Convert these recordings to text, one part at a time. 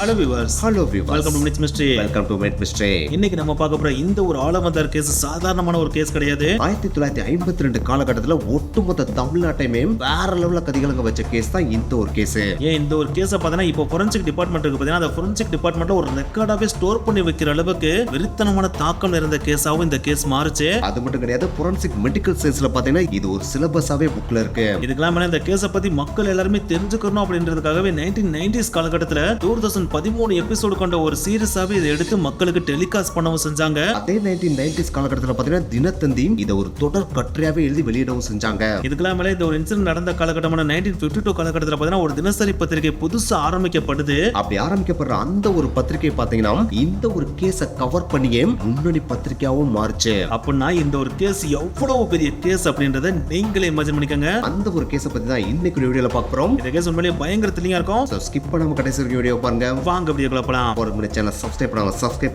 Hello viewers, welcome two minutes mystery. இன்னைக்கு நம்ம பார்க்க போற இந்த ஒரு ஆலமந்தார் கேஸ் சாதாரணமான ஒரு கேஸ் கிடையாது. 1952 காலகட்டத்துல ஒட்டுமொத்த தமிழ்நாட்டையுமே வேற லெவல்ல கதிகலங்க வச்ச கேஸ் தான் இந்த ஒரு கேஸ். ஏன் இந்த ஒரு கேஸை பார்த்தீங்கன்னா இப்போ ஃபோரன்சிக் டிபார்ட்மெண்ட் இருக்கு பார்த்தீங்கன்னா, அந்த ஃபோரன்சிக் டிபார்ட்மெண்ட்ல ஒரு ரெக்கார்டாவே ஸ்டோர் பண்ணி வைக்கிற அளவுக்கு வெறித்தனமான தாக்கம் நிறைந்த கேஸாவும் இந்த கேஸ் மாறுச்சு. அது மட்டும் கிடையாது, ஃபோரன்சிக் மெடிக்கல் சயின்ஸ்ல பாத்தீங்கன்னா இது ஒரு சிலபஸாவே புக்ல இருக்கு. இதுக்கெல்லாம் மேல இந்த கேஸை பத்தி மக்கள் எல்லாருமே தெரிஞ்சுக்கணும் அப்படின்றதுக்காகவே 1990s காலகட்டத்துல 2013 எபிசோடு கொண்ட ஒரு சீரியஸாவே இதை எடுத்து மக்களுக்கு டெலிகாஸ்ட் பண்ணவும் செஞ்சாங்க. அதே 1990s காலகட்டத்துல பாத்தீங்கன்னா தினத்தந்தி இதை ஒரு தொடர் கட்டுரையாவே எழுதி வெளியிடவும் செஞ்சாங்க. இதுக்கெல்லாம் மேல இந்த ஒரு இன்சிடென்ட் நடந்த காலகட்டமான 1952 காலகட்டத்துல பாத்தீங்கன்னா ஒரு தினசரி பத்திரிகை புதுசா ஆரம்பிக்கப்படுது. அப்படி ஆரம்பிக்கப்படுற அந்த ஒரு பத்திரிகை பாத்தீங்கன்னா இந்த ஒரு கேஸை கவர் பண்ணியே முன்னணி பத்திரிகையாவும் மாறுச்சு. அப்படின்னா இந்த ஒரு கேஸ் எவ்வளவு பெரிய கேஸ் அப்படின்றத நீங்களே இமேஜின் பண்ணிக்கங்க. அந்த ஒரு கேஸை பத்தி தான் இன்னைக்கு வீடியோல பார்க்க போறோம். இந்த கேஸ் உண்மையிலேயே பயங்கர த்ரில்லிங்கா இருக்கும். ஸ்கிப் பண்ணாம கடைசி வரைக்கும் வீடியோ பாருங்க. வாங்க வீடியோக்குள்ள போலாம். ஒரு முறை சேனல் சப்ஸ்கிரைப்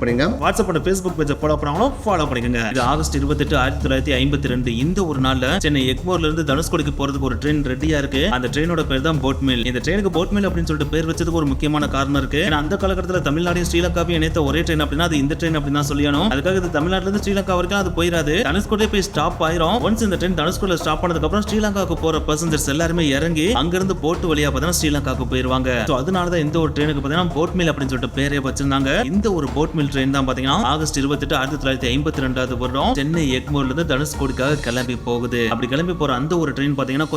பண்ணுங்க. வாட்ஸ்அப் அண்ட் Facebook பேஜை ஃபாலோ பண்ணாலும் ஃபாலோ பண்ணிக்கங்க. இது ஆகஸ்ட் 28, 1952 இந்த ஒரு நாள்ல சென்னை எக்மோர்ல இருந்து தனுஷ்கோடிக்கு போறதுக்கு ஒரு ட்ரெயின் ரெடியா இருக்கு. அந்த ட்ரெயினோட பேர் தான் போட் மில். இந்த ட்ரெயினுக்கு போட் மில் அப்படின்னு சொல்லிட்டு பேர் வச்சதுக்கு ஒரு முக்கியமான காரணம் இருக்கு. ஏன்னா அந்த காலகட்டத்தில் தமிழ்நாடு ஸ்ரீலங்காவையும் இணைத்த ஒரே ட்ரெயின் அப்படின்னா அது இந்த ட்ரெயின் அப்படின்னு தான் சொல்லணும். அதுக்காக இது தமிழ்நாட்டுல இருந்து ஸ்ரீலங்கா வரைக்கும் அது போயிடாது. தனுஷ்கோடியே போய் ஸ்டாப் ஆயிரும். ஒன்ஸ் இந்த ட்ரெயின் தனுஷ்கோடில ஸ்டாப் பண்ணதுக்கு அப்புறம் ஸ்ரீலங்காவுக்கு போற பேசஞ்சர்ஸ் எல்லாருமே இறங்கி அங்கிருந்து போட் வழியா பார்த்தா ஸ்ரீலங்காவுக்கு போயிருவாங்க. அதனாலதான் இந்த ஒரு ட்ரெயினுக்கு பார்த்தீங்கன்னா போட் மில் அப்படின்னு சொல்லிட்டு பேரே வச்சிருந்தாங்க. இந்த ஒரு போட் மில் ட்ரெயின் தான் பாத்தீங்கன்னா ஆகஸ்ட் 28, 1952 வருடம் சென்னை எக்மோர்ல இருந்து தனுஷ்கோடிக்காக கிளம்பி போகுது. அப்படி கிளம்பி போற அந்த ஒரு ட்ரெயின் பாத்தீங்கன்னா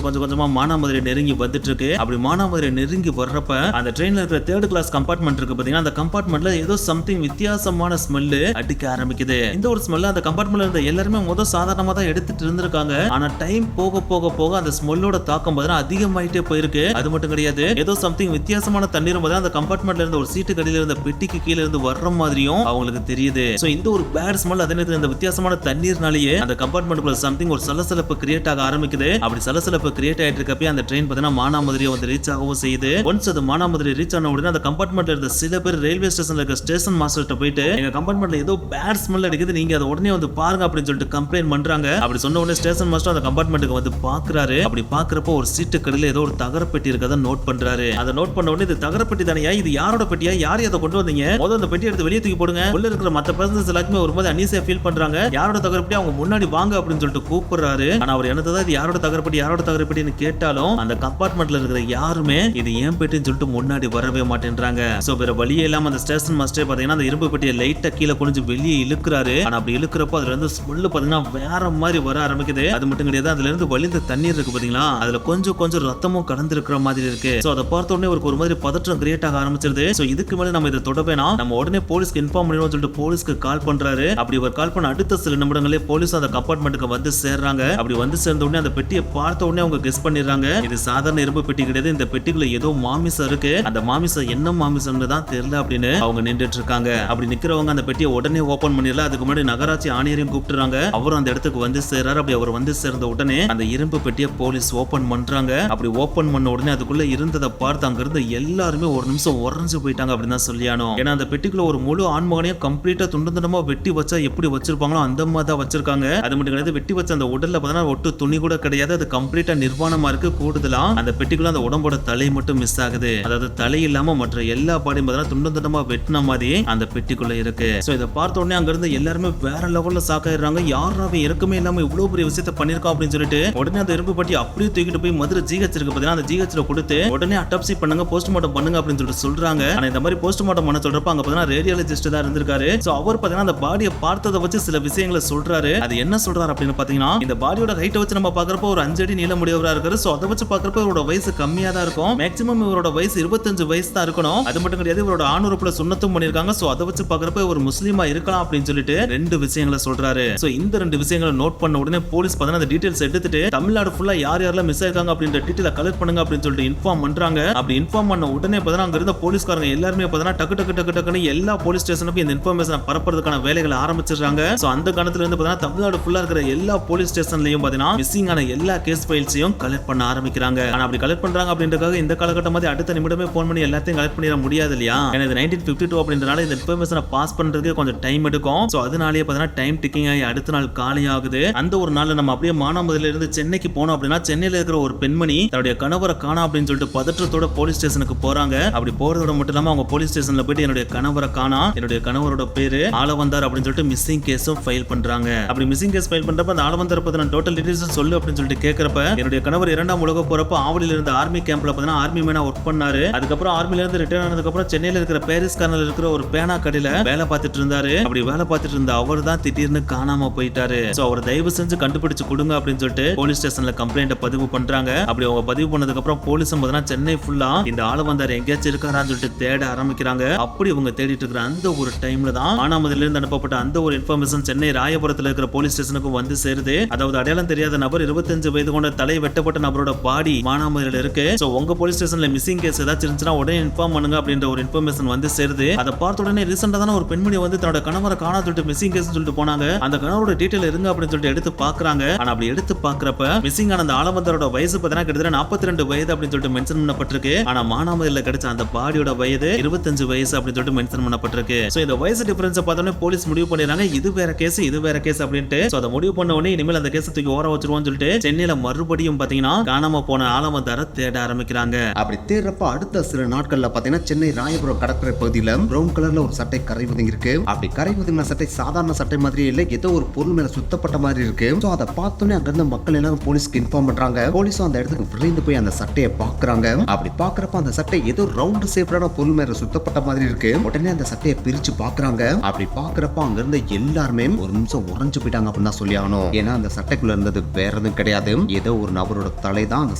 கொஞ்சமா மானாமதுரை நெருங்கி வந்துட்டு இருக்கு. அப்படி மானாமதுரை நெருங்கி வர்றப்ப அந்த ட்ரெயின்ல இருக்கிற தேர்ட் கிளாஸ் கம்பார்ட்மெண்ட் இருக்கு பாத்தீங்கன்னா, அந்த கம்பார்ட்மெண்ட்ல ஏதோ சம்திங் வித்தியாசமான ஸ்மெல் அடிக்க ஆரம்பிக்குது. இந்த ஒரு ஸ்மெல் அந்த கம்பார்ட்மெண்ட்ல இருந்த எல்லாருமே சாதாரணமா தான் எடுத்துட்டு இருந்திருக்காங்க. ஆனா டைம் போக போக போக அந்த ஸ்மெல்லோட தாக்கம் பாத்தீங்கன்னா அதிகமாயிட்டே போயிருக்கு. அது மட்டும் கிடையாது, ஏதோ சம்திங் வித்தியாசமான தண்ணீரும் பாத்தீங்கன்னா அந்த கம்பார்ட்மெண்ட்ல இருந்த ஒரு சீட்டு கடியில இருந்த பெட்டிக்கு கீழே இருந்து வர்ற மாதிரியும் அவங்களுக்கு தெரியுது. சோ இந்த ஒரு பேட் ஸ்மெல் அதே நேரத்துல இந்த வித்தியாசமான தண்ணீர்னாலேயே அந்த கம்பார்ட்மெண்ட்குள்ள சம்திங் ஒரு சலசலப்பு கிரியேட் ஆக ஆரம்பிக்குது. அப்படி சலசலப்பு கிரியேட் ஆயிட்டு இருக்கப்ப அந்த ட்ரெயின் பாத்தீங்கன்னா மானாமதுரையை வந்து ரீச் ஆகவும் செய்யுது. ஒன்ஸ் அது மானாமதுரை ரீச் ஆன உடனே அந்த கம்பார்ட்மெண்ட்ல இருந்த சில பேர் ரயில்வே ஸ்டேஷன்ல இருக்க ஸ்டேஷன் மாஸ்டர்கிட்ட போயிட்டு எங்க கம்பார்ட்மெண்ட்ல ஏதோ பேட் ஸ்மெல் அடிக்குது, நீங்க அதை உடனே வந்து பாருங்க அப்படின்னு சொல்லிட்டு கம்ப்ளைண்ட் பண்றாங்க. அப்படி சொன்ன உடனே ஸ்டேஷன் மாஸ்டர் அந்த கம்பார்ட்மெண்ட்டுக்கு வந்து பாக்குறாரு. அப்படி பாக்குறப்போ ஒரு சீட்டு கடையில ஏதோ ஒரு தகரப்பெட்டி இருக்கதை நோட் பண்றாரு. அதை நோட் பண்ண உடனே இது தகரப்பெட்டி தானையா, இது யாரோட பெட்டியா, யார் அதை கொண்டு வந்தீங்க, முதல்ல அந்த பெட்டி எடுத்து வெளியே தூக்கி போடுங்க, உள்ள இருக்கிற மத்த பேசஞ்சர்ஸ் எல்லாருமே ஒரு மாதிரி அனீசியா ஃபீல் பண்றாங்க, யாரோட தகரப்பெட்டி அவங்க முன்னாடி வாங்க அப்படின்னு சொல்லிட்டு கூப்பிடுறாரு. ஆனா அவர் என்னதான் இது யாரோட தகரப்பெட்டின்னு கேட்டாலும் அந்த கம்பார்ட்மெண்ட்ல இருக்கிற யாருமே இது ஏன் பெட்டின்னு சொல்லிட்டு முன்னாடி வரவே மாட்டேன்றாங்க. சோ வேற வழியே இல்லாம அந்த ஸ்டேஷன் மாஸ்டர் பாத்தீங்கன்னா அந்த இரும்பு பெட்டியை லைட்டா கீழே குனிஞ்சு வெளியே இழுக்கிறாரு. ஆனா அப்படி இழுக்கிறப்போ அதுல இருந்து ஸ்மெல் பாத்தீங்கன்னா வேற மாதிரி வர ஆரம்பிக்குது. அது மட்டும் கிடையாது, அதுல இருந்து வலிந்த தண்ணீர் இருக்கு பாத்தீங்களா, அதுல கொஞ்சம் ரத்தமும் கலந்து இருக்கிற மாதிரி இருக்கு. சோ அதை பார்த்த உடனே ஒரு மாதிரி பதற்றம் கிரியேட் ஆக ஆரம்பிச்சிருது. சோ இதுக்கு மேல நம்ம இதை தொடவேனா, நம்ம உடனே போலீஸ்க்கு இன்ஃபார்ம் பண்ணிடுவோம் சொல்லிட்டு போலீஸ்க்கு கால் பண்றாரு. அப்படி ஒரு கால் பண்ண அடுத்த சில நிமிடங்களே போலீஸ் அந்த கம்பார்ட்மெண்ட்டுக்கு வந்து சேர்றாங்க. அப்படி வந்து சேர்ந்த உடனே அந்த பெட்டியை பார்த்த உடனே அவங்க கெஸ் பண்ணிடுறாங்க, இது சாதாரண இரும்பு பெட்டி கிடையாது, இந்த பெட்டிக்குள்ள ஏதோ மாமிசம் இருக்கு, அந்த மாமிசம் என்ன மாமிசம்னு தான் தெரியல அப்படின்னு அவங்க நின்றுட்டு இருக்காங்க. அப்படி நிக்கிறவங்க அந்த பெட்டியை உடனே ஓபன் பண்ணிடல. அதுக்கு முன்னாடி நகராட்சி ஆணையரையும் கூப்பிட்டுறாங்க. அவரும் அந்த இடத்துக்கு வந்து சேர்றாரு. அப்படி அவர் வந்து சேர்ந்த உடனே அந்த இரும்பு பெட்டியை போலீஸ் ஓபன் பண்றாங்க. அப்படி ஓபன் பண்ண உடனே அதுக்குள்ள இருந்ததை பார்த்து அங்க இருந்து எல்லாருமே ஒரு நிமிஷம் உறைஞ்சு போயிட்டாங்க அப்படின்னு தான் சொல்லியானோ. ஏன்னா அந்த பெட்டிக்குள்ள ஒரு முழு ஆண்மகனையும் கம்ப்ளீட்டா துண்டமா வெட்டி வச்சா எப்படி வச்சிருப்பாங்களோ அந்த மாதிரி தான் வச்சிருக்காங்க. அது மட்டும் கிடையாது, வெட்டி வச்ச அந்த உடல்ல பார்த்தீங்கன்னா ஒட்டு துணி கூட கிடையாது, அது கம்ப்ளீட்டா நிர்வாணமா இருக்கு. கூடுதலா அந்த பெட்டிக்குள்ள அந்த உடம்போட தலை மட்டும் மிஸ் ஆகுது. அதாவது தலை இல்லாம மற்ற எல்லா பாடியும் பார்த்தீங்கன்னா துண்டமா வெட்டின மாதிரி அந்த பெட்டிக்குள்ள இருக்கு. சோ இதை பார்த்த உடனே அங்க இருந்து எல்லாருமே வேற லெவல்ல சாக்காயிடுறாங்க. யாராவே இறக்குமே இல்லாம இவ்வளவு பெரிய விஷயத்தை பண்ணிருக்கோம் அப்படின்னு சொல்லிட்டு உடனே அந்த இரும்பு பெட்டி அப்படியே தூக்கிட்டு போய் மதுரை ஜிஹெச் இருக்கு பார்த்தீங்கன்னா, அந்த ஜிஹெச்ல கொடுத்து உடனே அட்டாப்சி பண்ணுங்க, போஸ்ட்மார்ட்டம் பண்ணுங்க அப்படின்னு சொல்லிட்டு சொல்றாங்க. ஆனா இந்த மாதிரி போஸ்ட்மார்ட்டம் பண்ண சொல்றப்ப அங்க பார்த்தீங்கன்னா ரேடியாலஜிஸ்ட் தான் இருந்திருக்காரு. சோ அவர் பார்த்தீங்கன்னா அந்த பாடியை பார்த்ததை வச்சு சில விஷயங்களை சொல்றாரு. அது என்ன சொல்றாரு அப்படின்னு பாத்தீங்கன்னா, இந்த பாடியோட ஹைட்டை வச்சு நம்ம பாக்குறப்ப ஒரு 5 அடி நீள முடியவரா இருக்காரு. சோ அதை வச்சு பாக்குறப்ப இவரோட வயசு கம்மியா தான் இருக்கும். மேக்ஸிமம் இவரோட வயசு 25 வயசு தான் இருக்கணும். அது மட்டும் கிடையாது, இவரோட ஆணுறுப்புல சுண்ணத்தும் பண்ணிருக்காங்க. சோ அதை வச்சு பாக்குறப்ப ஒரு முஸ்லீமா இருக்கலாம் அப்படின்னு சொல்லிட்டு 2 விஷயங்களை சொல்றாரு. சோ இந்த 2 விஷயங்களை நோட் பண்ண உடனே போலீஸ் பார்த்தீங்கன்னா அந்த டீடைல்ஸ் எடுத்துட்டு தமிழ்நாடு ஃபுல்லா யார் யாரெல்லாம் மிஸ் ஆயிருக்காங்க அப்படின்ற டீடைல கலெக்ட் பண்ணுங்க அப்படின்னு சொல்லிட்டு இன்ஃபார்ம் பண்றாங்க. அப்படி இன்ஃபார்ம் பண்ண உடனே பார்த்தீங்கன்னா அங்க இருந்த போலீஸ்காரங்க எல்லாருமே பார்த்தீங்கன்னா டக்கு எல்லா போலீஸ் ஸ்டேஷனுக்கும் இந்த இன்ஃபர்மேஷனை பரப்புறதுக்கான வேலைகளை ஆரம்பிச்சிடுறாங்க. சோ அந்த காலத்துல இருந்து பார்த்தீங்கன்னா தமிழ்நாடு ஃபுல்லா இருக்கிற எல்லா போலீஸ் ஸ்டேஷன்லயும் பார்த்தீங்கன்னா மிஸ்ஸிங் ஆன எல்லா கேஸ் ஃபைல்ஸையும் கலெக்ட் பண்ண ஆரம்பிக்கிறாங்க. ஆனா அப்படி கலெக்ட் பண்றாங்க அப்படின்றதுக்காக இந்த காலகட்டம் மாதிரி அடுத்த நிமிடமே போன் பண்ணி எல்லாத்தையும் கலெக்ட் பண்ணிட முடியாது இல்லையா. ஏன்னா 1952 அப்படின்றனால இந்த இன்ஃபர்மேஷனை பாஸ் பண்றதுக்கு கொஞ்சம் டைம் எடுக்கும். சோ அதனாலேயே பார்த்தீங்கன்னா டைம் டிக்கிங் ஆகி அடுத்த நாள் காலை ஆகுது. அந்த ஒரு நாள்ல நம்ம அப்படியே மானாமதுரையில இருந்து சென்னைக்கு போனோம் அப்படின்னா, சென்னையில இருக்கிற ஒரு பெண்மணி தன்னுடைய கணவரை காணோம் அப்படின்னு சொல்லிட்டு பதற்றத்தோட போலீஸ் ஸ்டேஷனுக்கு போறாங்க. அப்படி போறதோட மட்டும் இல்லாம அவங்க போலீஸ் ஸ்டேஷன்ல போயிட்டு என்னுடைய கணவரை காணா, என்னுடைய கணவரோட பேரு ஆளவந்தார் அப்படின்னு சொல்லிட்டு மிஸ்ஸிங் கேஸும் ஃபைல் பண்றாங்க. அப்படி மிஸ்ஸிங் கேஸ் ஃபைல் பண்றப்ப அந்த ஆளவந்தார் பத்தின டோட்டல் டீடைல்ஸ் சொல்லு அப்படின்னு சொல்லிட்டு கேட்கறப்ப என்னுடைய கணவர் 2ஆம் உலக போறப்ப ஆவடியில இருந்த ஆர்மி கேம்ப்ல பார்த்தீங்கன்னா ஆர்மி மேனா ஒர்க் பண்ணாரு. அதுக்கப்புறம் ஆர்மில இருந்து ரிட்டர்ன் ஆனதுக்கு அப்புறம் சென்னையில இருக்கிற பாரிஸ் கார்னர்ல இருக்கிற ஒரு பேனா கடையில வேலை பார்த்துட்டு இருந்தாரு. அப்படி வேலை பார்த்துட்டு இருந்த அவர் தான் திடீர்னு காணாம போயிட்டாரு. சோ அவர் தயவு செஞ்சு கண்டுபிடிச்சு கொடுங்க அப்படின்னு சொல்லிட்டு போலீஸ் ஸ்டேஷன்ல கம்ப்ளைண்ட் பதிவு பண்றாங்க. அப்படி அவங்க பதிவு பண்ணதுக்கு அப்புறம் போலீஸும் பார்த்தீங்கன்னா சென்னை ஃபுல்லா இந்த ஆளவந்தார் எங்கேயாச்சும் இருக்காரான்னு சொல்லிட்டு தேட ஆரம்பிக்கிறாங்க. அப்படி அவங்க தேடிட்டு இருக்கிற அந்த ஒரு டைம்ல தான் மானாமதுரையில இருந்து அனுப்பப்பட்ட அந்த ஒரு இன்ஃபர்மேஷன் சென்னை ராயபுரத்துல இருக்கிற போலீஸ் ஸ்டேஷனுக்கு வந்து சேருது. அதாவது அடையாளம் தெரியாத நபர் 25 வயது கொண்ட தலை வெட்டப்பட்ட நபரோட பாடி மானாமதுரையில இருக்கு. சோ உங்க போலீஸ் ஸ்டேஷன்ல மிஸ்ஸிங் கேஸ் ஏதாச்சும் இருந்துச்சுன்னா உடனே இன்ஃபார்ம் பண்ணுங்க அப்படின்ற ஒரு இன்ஃபர்மேஷன் வந்து சேருது. அதை பார்த்த உடனே ரீசெண்டா தான ஒரு பெண்மணி வந்து தன்னோட கணவரை காணா சொல்லிட்டு மிஸ்ஸிங் கேஸ் சொல்லிட்டு போனாங்க. அந்த கணவரோட டீடைல் இருங்க அப்படின்னு சொல்லிட்டு எடுத்து பாக்குறாங்க. ஆனா அப்படி எடுத்து பாக்குறப்ப மிஸ்ஸிங் ஆன அந்த ஆளவந்தாரோட வயசு பார்த்தீங்கன்னா கிட்டத்தட்ட 42 வயது அப்படின்னு சொல்லிட்டு மென்ஷன் பண்ணப்பட்டிருக்கு. ஆனா மானாமதுரையில கிடைச்ச அந்த பாடியோட வயது 25 வயசு அப்படின்னு சொல்லிட்டு மென்ஷன் பண்ணப்பட்டிருக்கு. சோ இந்த வயசு டிஃபரன்ஸ் பார்த்தோன்னே போலீஸ் முடிவு பண்ணிடுறாங்க இது வேற கேஸ் இது வேற கேஸ் அப்படின்ட்டு. சோ அதை முடிவு பண்ண உடனே இனிமேல் அந்த கேஸ் தூக்கி ஓர வச்சிருவோம்னு சொல்லிட்டு சென்னையில மறுபடியும் பாத்தீங்கன்னா காணாம போன ஆளவந்தார தேட ஆரம்பிக்கிறாங்க. அப்படி தேடுறப்ப அடுத்த சில நாட்கள்ல பாத்தீங்கன்னா சென்னை ராயபுரம் கடற்கரை பகுதியில பிரவுன் கலர்ல ஒரு சட்டை கரை ஒதுங்கி இருக்கு. அப்படி கரை ஒதுங்கின சட்டை சாதாரண சட்டை மாதிரி இல்ல, ஏதோ ஒரு பொருள் மேல சுத்தப்பட்ட மாதிரி இருக்கு. சோ அதை பார்த்தோன்னே அங்க இருந்த மக்கள் எல்லாரும் போலீஸ்க்கு இன்ஃபார்ம் பண்றாங்க. போலீஸும் அந்த இடத்துக்கு விரைந்து போய் அந்த சட்டையை பாக்குறாங்க. அப்படி பாக்குறப்ப அந்த சட்டை ஏதோ ரவுண்ட் ஷேப்டான பொருள் மேல சுத்தப்பட்ட மாதிரி இருக்கு. உடனே அந்த சட்டையை பிரிச்சு பாக்குறாங்க. அப்படி பாக்குறப்ப அங்க இருந்த எல்லாருமே ஒரு நிமிஷம் உறைஞ்சு போயிட்டாங்க அப்படின்னு தான் சொல்லி ஆகணும். ஏன்னா அந்த சட்டைக்குள்ள இருந்தது வேற எதுவும் கிடையாது, ஏதோ ஒரு நபரோட தலை தான் அந்த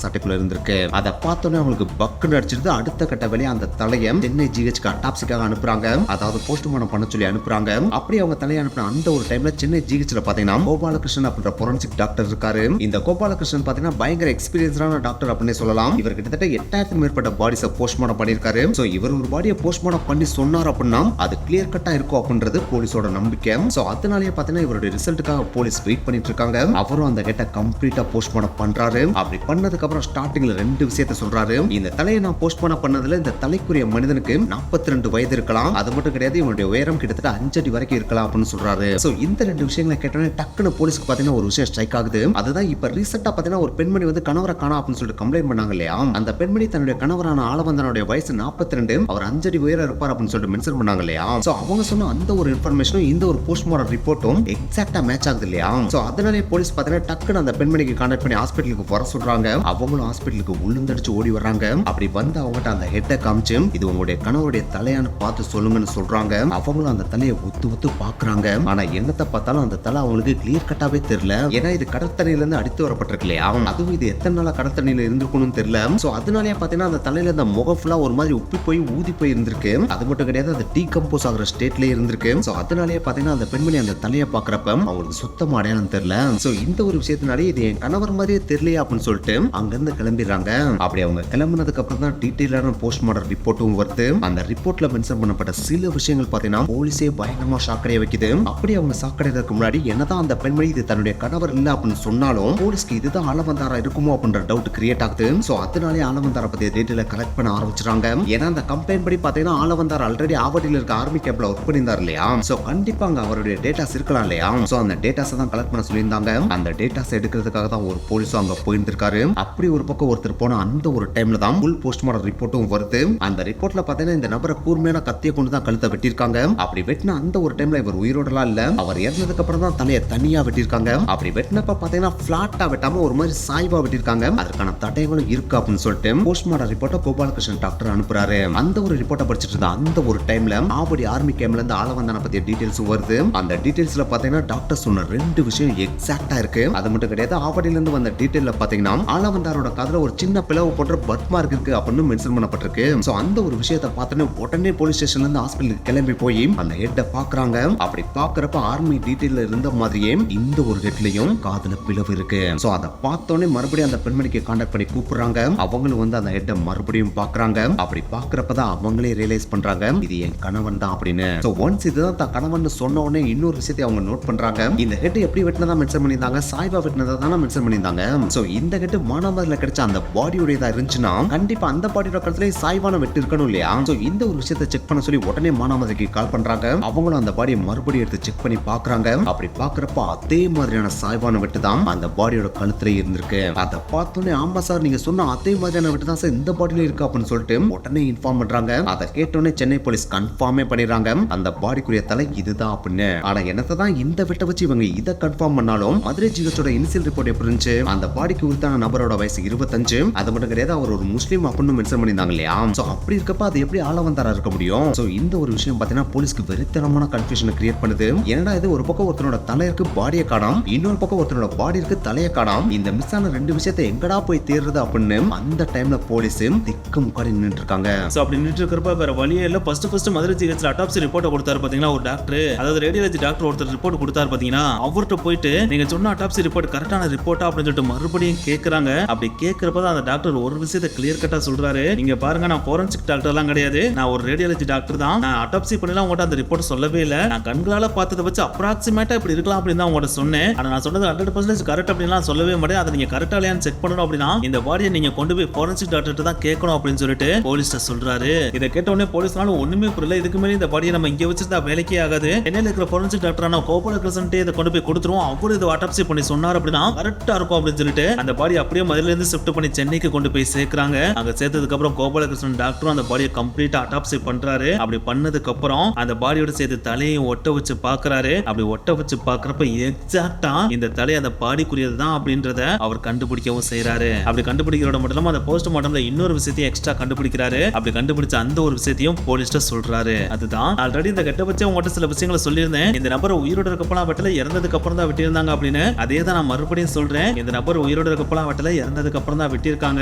சட்டைக்குள்ள இருந்திருக்கு. அதை பார்த்தோன்னே அவங்களுக்கு பக்குன்னு அடிச்சிருது. அடுத்த கட்ட வேலையை அந்த தலையை சென்னை ஜிஹெச்க்கு அட்டாப்சிக்காக அனுப்புறாங்க, அதாவது போஸ்ட்மார்ட்டம் பண்ண சொல்லி அனுப்புறாங்க. அப்படி அவங்க தலையை அனுப்பின அந்த ஒரு டைம்ல சென்னை ஜிஹெச்ல பாத்தீங்கன்னா கோபாலகிருஷ்ணன் அப்படின்ற ஃபோரன்சிக் டாக்டர் இருக்காரு. இந்த கோபாலகிருஷ்ணன் பாத்தீங்கன்னா பயங்கர எக்ஸ்பீரியன்ஸான டாக்டர் அப்படின்னு சொல்லலாம். இவர் கிட்டத்தட்ட 8000 மேற்பட்ட பாடிஸை போஸ்ட்மார்ட்டம் பண்ணியிருக்காரு. சோ இவர் ஒரு பாடியை போஸ்ட்மார்ட்டம் பண்ணி சொன்னார் அப்படின்னா அது கிளியர் கட்டா இருக்கும் அப்படின்றது போலீஸோட நம்பிக்கை. சோ அதனாலேயே பாத்தீங்கன்னா இவருடைய ரிசல்ட்டுக்காக போலீஸ் வெயிட் பண்ணிட்டு இருக்காங்க. அவரும் அந்த கேட்ட கம்ப்ளீட்டா போஸ்ட்மார்ட்டம் பண்றாரு. அப்படி பண்ணதுக்கு அப்புறம் ஸ்டார்டிங்ல 2 விஷயத்தை சொல்றாரு. இந்த தலையை நான் போஸ்ட்மார்ட்டம் பண்ணதுல இந்த தலைக்குரிய மனிதனுக்கு 42 வயது இருக்கலாம், அது மட்டும் கிடையாது இவனுடைய உயரம் கிட்டத்தட்ட 5 அடி வரைக்கும் இருக்கலாம் அப்படின்னு சொல்றாரு. சோ இந்த 2 விஷயங்களை கேட்டோன்னே டக்குன்னு போலீஸ்க்கு பாத்தீங்கன்னா ஒரு விஷயம் ஸ்ட்ரைக் ஆகுது. அதுதான் இப்ப ரீசெண்டா பாத்தீங்கன்னா ஒரு பெண்மணி வந்து கணவரை காணா அப்படின்னு சொல்லிட்டு கம்ப்ளைண்ட் பண்ணாங்க இல்லையா, அந்த பெண்மணி தன்னுடைய கணவரான ஆளவந்தனுடைய வயசு 42, அவர் 5 அடி உயரம் இருப்பார் அப்படின்னு சொல்லிட்டு மென்ஷன் பண்ணாங்க இல்லையா. சோ அவங்க சொன்ன அந்த ஒரு இன்ஃபர்மேஷனும் இந்த ஒரு போஸ்ட்மார்ட்டம் ரிப்போர்ட்டும் எக்ஸாக்ட்டா மேட்ச் ஆகுது இல்லையா. சோ அதனாலே போலீஸ் பாத்தீங்கன்னா டக்குன்னு அந்த பெண்மணிக்கு கான்டாக்ட் பண்ணி ஹாஸ்பிட்டலுக்கு வர சொல்றாங்க. அவங்களும் ஹாஸ்பிட்டலுக்கு உளுந்தடிச்சு ஓடி வர்றாங்க. அப்படி வந்து அவங்ககிட்ட அந்த ஹெட்டை காமிச்சு இது உங்களுடைய கணவருடைய தலையான்னு பார்த்து சொல்லுங்கன்னு சொல்றாங்க. அவங்களும் அந்த தலையை ஒத்து பாக்குறாங்க. ஆனா என்னத்தை பார்த்தாலும் அந்த தலை அவங்களுக்கு கிளியர் கட்டாவே தெரியல. ஏன்னா இது கடற்தண்ணில இருந்து அடித்து வரப்பட்டிருக்கு இல்லையா, அதுவும் இது எத்தனை நாளா கடற்தண்ணியில இருந்திருக்கணும்னு தெரியல. சோ அதனாலே பாத்தீங்கன்னா அந்த தலையில அந்த முகம் ஃபுல்லா ஒரு மாதிரி உப்பி போய் ஊதி போய் இருந்திருக்கு. அது மட்டும் கிடையாது, அது டீகம்போஸ் ஆகிற ஸ்டேட்லயே இருந்திருக்கு. சோ அதனாலே பாத்தீங்கன்னா அந்த பெண்மணி அந்த தலையை பாக்குறப்ப அவங்களுக்கு சுத்தமா அடையாளம் தெரியல. சோ இந்த ஒரு விஷயத்தினாலே இது என் கணவர் மாதிரியே தெரியலையா அப்படின்னு சொல்லிட்டு அங்க இருந்து கிளம்பிடுறாங்க. அப்படி அவங்க கிளம்பினதுக்கு அப்புறம் தான் டீடைலான போஸ்ட்மார்ட்டம் ரிப்போர்ட்டும் வருது. அந்த ரிப்போர்ட்ல மென்ஷன் பண்ணப்பட்ட சில விஷயங்கள் பாத்தீங்கன்னா போலீஸே பயங்கரமா ஷாக்கடைய வைக்குது. அப்படி அவங்க ஷாக்கடைறதுக்கு முன்னாடி என்னதான் அந்த பெண்மணி இது தன்னுடைய கணவர் இல்ல அப்படின்னு சொன்னாலும் போலீஸ்க்கு இதுதான் ஆளவந்தாரா இருக்குமோ அப்படின்ற டவுட் கிரியேட் ஆகுது. சோ அதனாலே ஆளவந்தார பத்திய டீடைல கலெக்ட் பண்ண ஆரம்பிச்சிட்டாங்க. ஏன்னா அந்த கம்ப்ளைண்ட் படி பாத்தீங்கன்னா ஆளவந்தார் ஆல்ரெடி ஆவடியில் இருக்க ஆர்மி கேம்ப்ல ஒர்க் பண்ணியிருந்தார் இல்லையா. சோ கண்டிப்பா அங்க அவருடைய டேட்டாஸ் இருக்கலாம் இல்லையா. சோ அந்த டேட்டாஸ் தான் கலெக்ட் பண்ண சொல்லியிருந்தாங்க. அந்த டேட்டாஸ் எடுக்கிறதுக்காக தான் ஒரு போலீஸும் அங்க போயிருந்திருக்காரு. அப்படி ஒரு பக்கம் ஒருத்தர் போன அந்த ஒரு டைம்ல தான் ஃபுல் போஸ்ட்மார்ட்டம் ரிப்போர்ட்டும் வருது. அந்த ரிப்போர்ட்ல பாத்தீங்கன்னா இந்த நபரை கூர்மையான கத்தியை கொண்டு தான் கழுத்தை வெட்டியிருக்காங்க. அப்படி வெட்டின அந்த ஒரு டைம்ல இவர் உயிரோடலாம் இல்ல, அவர் இறந்ததுக்கு அப்புறம் தான் தலையை தனியா வெட்டியிருக்காங்க. அப்படி வெட்டினப்ப பாத்தீங்கன்னா பிளாட்டா வெட்டாம ஒரு மாதிரி சாய்வா வெட்டியிருக்காங்க. அதற்கான தடயங்களும் இருக்கு அப்படின்னு சொல்லிட்டு போஸ்ட்மார்ட்டம் ரிப்போர்ட்டை கோபாலகிருஷ்ணன் டாக்டர் அனுப்புறாரு. அந்த ஒரு ரிப்போர்ட்டை படிச்சிட்டு இருந்த அந்த ஒரு டைம்ல ஆவடி ஆர்மி கேம்ப்ல இருந்து ஆளவந்தான பத்திய டீடைல்ஸ் வருது. அந்த டீடைல்ஸ்ல பாத்தீங்கன்னா டாக்டர் சொன்ன 2 விஷயம் எக்ஸாக்ட்டா இருக்கு. அது மட்டும் கிடையாது, ஆவடியில இருந்து வந்த டீடைல்ல பாத்தீங்கன்னா ஆளவந்தாரோட காதுல ஒரு சின்ன பிளவு போன்ற பர்த் மார்க் இருக்கு அப்படின்னு மென்ஷன் பண்ணப்பட்டிருக்கு. சோ அந்த ஒரு விஷயத்தை பார்த்தோன்னே உடனே போலீஸ் ஸ்டேஷன்ல இருந்து ஹாஸ்பிட்டலுக்கு கிளம்பி போய் அந்த ஹெட்டை பாக்குறாங்க. அப்படி பாக்குறப்ப ஆர்மி டீடைல்ல இருந்த மாதிரியே இந்த ஒரு ஹெட்லயும் காதுல பிளவு இருக்கு. சோ அதை பார்த்தோன்னே மறுபடியும் அந்த பெண்மணிக்கு கான்டாக்ட் பண்ணி கூப்பிடுறாங்க. அவங்களும் வந்து அந்த ஹெட்டை மறுபடியும் பாக்குறாங்க. அப்படி பாக்குறப்பதான் அவங்களே ரியலைஸ் பண்றாங்க இது என் கணவன் தான் அப்படின்னு. சோ ஒன்ஸ் இதுதான் தான் கணவன் சொன்ன உடனே இன்னொரு விஷயத்தை அவங்க நோட் பண்றாங்க. இந்த ஹெட் எப்படி வெட்டினதா மென்ஷன் பண்ணியிருந்தாங்க, சாய்வா வெட்டினதா தானே மென்ஷன் பண்ணியிருந்தாங்க. சோ இந்த ஹெட் மானாமதுரையில கிடைச்ச அந்த பாடியோடதா இருந்துச்சுன்னா கண்டிப்பா அந்த பாடியோட கழுத்துல சாய்வான வெட்டு இருக்கணும் இல்லையா. சோ இந்த ஒரு விஷயத்தை செக் பண்ண சொல்லி உடனே மானாமதுரைக்கு கால் பண்றாங்க. அவங்களும் அந்த பாடியை மறுபடியும் எடுத்து செக் பண்ணி பாக்குறாங்க. அப்படி பாக்குறப்ப அதே மாதிரியான சாய்வான வெட்டு தான் அந்த பாடியோட கழுத்துல இருந்திருக்கு. அதை பார்த்தோன்னே ஆமா சார் நீங்க சொன்ன அதே மாதிரியான வெட்டு தான் சார் இந்த பாடியில இருக்கு அப்படின்னு சொல்லிட்டு உடனே இன்ஃபார்ம் பண்றாங்க. அதை கேட்டோன்னே சென்னை போலீஸ் கன்ஃபார்மே பண்ணிடுறாங்க அந்த பாடிக்குரிய தலை இதுதான் அப்படின்னு. ஆனா என்னதான் இந்த வெட்ட வச்சு இவங்க இதை கன்ஃபார்ம் பண்ணாலும் மதுரை ஜிஹெச்சோட இனிஷியல் ரிப்போர்ட் எப்படி இருந்துச்சு, அந்த பாடிக்கு உரித்தான நபரோட வயசு 25. அது மட்டும் கிடையாது, அவர் ஒரு முஸ்லீம் அப்படின்னு மென்ஷன் பண்ணியிருந்தாங்க இல்லையா. சோ அப்படி இருக்கப்ப அது எப்படி ஆளவந்தாரா இருக்க முடியும்? சோ இந்த ஒரு விஷயம் பாத்தீங்கன்னா போலீஸ்க்கு வெறித்தனமான கன்ஃபியூஷனை கிரியேட் பண்ணுது. என்னடா இது, ஒரு பக்கம் ஒருத்தனோட தலையிற்கு பாடியை காணோம், இன்னொரு பக்கம் ஒருத்தனோட பாடி இருக்கு தலையை காணோம், இந்த மிஸ் ஆன ரெண்டு விஷயத்தை எங்கடா போய் தேடுறது அப்படின்னு அந்த டைம்ல போலீஸ் திக்கு முக்காடி நின்னுட்டு இருக்காங்க. சோ அப்படி நின்னுட்டு இருக்கிறப்ப வேற வழியே இல்ல. ஃபர்ஸ்ட் மதுரை ஜிஹெச்ல அட்டாப்சி ரிப்போர்ட் கொடுத்தாரு பாத்தீங்களா ஒரு டாக்டர், அதாவது ரேடியாலஜி டாக்டர் ஒருத்தர் ரிப்போர்ட் கொடுத்தாரு பாத்தீங்கன்னா, அவர்கிட்ட போயிட்டு நீங்க சொன்ன அட்டாப்சி ரிப்போர்ட் கரெக்டான ரிப்போர்ட்டா அப்படின்னு சொல்லிட்டு மறுபடியும் கேக்குறாங்க. அப்படி கேட்கறப்ப அந்த டாக்டர் ஒரு விஷயத்தை கிளியர் கட்டா சொல்றாரு. நீங்க பாருங்க, நான் ஃபோரன்சிக் டாக்டர் எல்லாம் கிடையாது, நான் ஒரு ரேடியாலஜி டாக்டர் தான். நான் அட்டாப்சி பண்ணலாம் உங்கள்கிட்ட அந்த ரிப்போர்ட் சொல்லவே இல்லை. நான் கண்களால பார்த்ததை வச்சு அப்ராக்சிமேட்டா இப்படி இருக்கலாம் அப்படின்னு தான் உங்கள்கிட்ட சொன்னேன். ஆனா நான் சொன்னது 100% கரெக்ட் அப்படின்லாம் சொல்லவே மாட்டேன். அதை நீங்க கரெக்டா இல்லையான்னு செக் பண்ணணும் அப்படின்னா இந்த பாடியை நீங்க கொண்டு போய் ஃபோரன்சிக் டாக்டர் தான் கேட்கணும் அப்படின்னு சொல்லிட்டு போலீஸ் சொல்றாரு. இதை கேட்ட உடனே போலீஸ்னால ஒண்ணுமே புரியல. இதுக்கு மேலே இந்த பாடியை நம்ம இங்க வச்சிருந்தா வேலைக்கே ஆகாது. சென்னையில இருக்கிற ஃபோரன்சிக் டாக்டரான கோபாலகிருஷ்ணன்ட்டே இதை கொண்டு போய் கொடுத்துருவோம், அவரு இதை அட்டாப்சி பண்ணி சொன்னார் அப்படின்னா கரெக்டா இருக்கும் அப்படின்னு சொல்லிட்டு அந்த பாடி அப்படியே மதுரையில இருந்து ஷிஃப்ட் பண்ணி சென்னைக்கு கொண்டு போய் சேர்க்கறாங்க. அங்க சேர்த்ததுக்கு அப்புறம் கோபாலகிருஷ்ணன் டாக்டரும் அந்த பாடியை கம்ப்ளீட்டா அட்டாப்சி பண்றாரு. அப்படி பண்ணதுக்கு அப்புறம் அந்த பாடியோட சேர்த்து தலையும் ஒட்ட வச்சு பாக்குறாரு. அப்படி ஒட்ட வச்சு பாக்குறப்ப எக்ஸாக்டா இந்த தலை அந்த பாடிக்குரியது தான் அப்படின்றத அவர் கண்டுபிடிக்கவும் செய்யறாரு. அப்படி கண்டுபிடிக்கிறோட மட்டும் இல்லாம அந்த போஸ்ட்மார்ட்டம்ல இன்னொரு விஷயத்தையும் எக்ஸ்ட்ரா கண்டுபிடிக்கிறாரு. அப்படி கண்டுபிடிச்ச அந்த ஒரு விஷயத்தையும் போலீஸ்ட்ட சொல்றாரு. அதுதான் ஆல்ரெடி இந்த கெட்ட வச்சு உங்கள்கிட்ட சில விஷயங்களை சொல்லியிருந்தேன். இந்த நபர் உயிரோட இருக்கப்பலாம் வெட்டல, இறந்ததுக்கு அப்புறம் தான் வெட்டியிருந்தாங்க அப்படின்னு. அதே தான் நான் மறுபடியும் சொல்றேன். இந்த நபர் உயிரோட இருக்கப்பலாம் வெட்டல, இறந்ததுக்கு அப்புறம் தான் வெட்டியிருக்காங்க.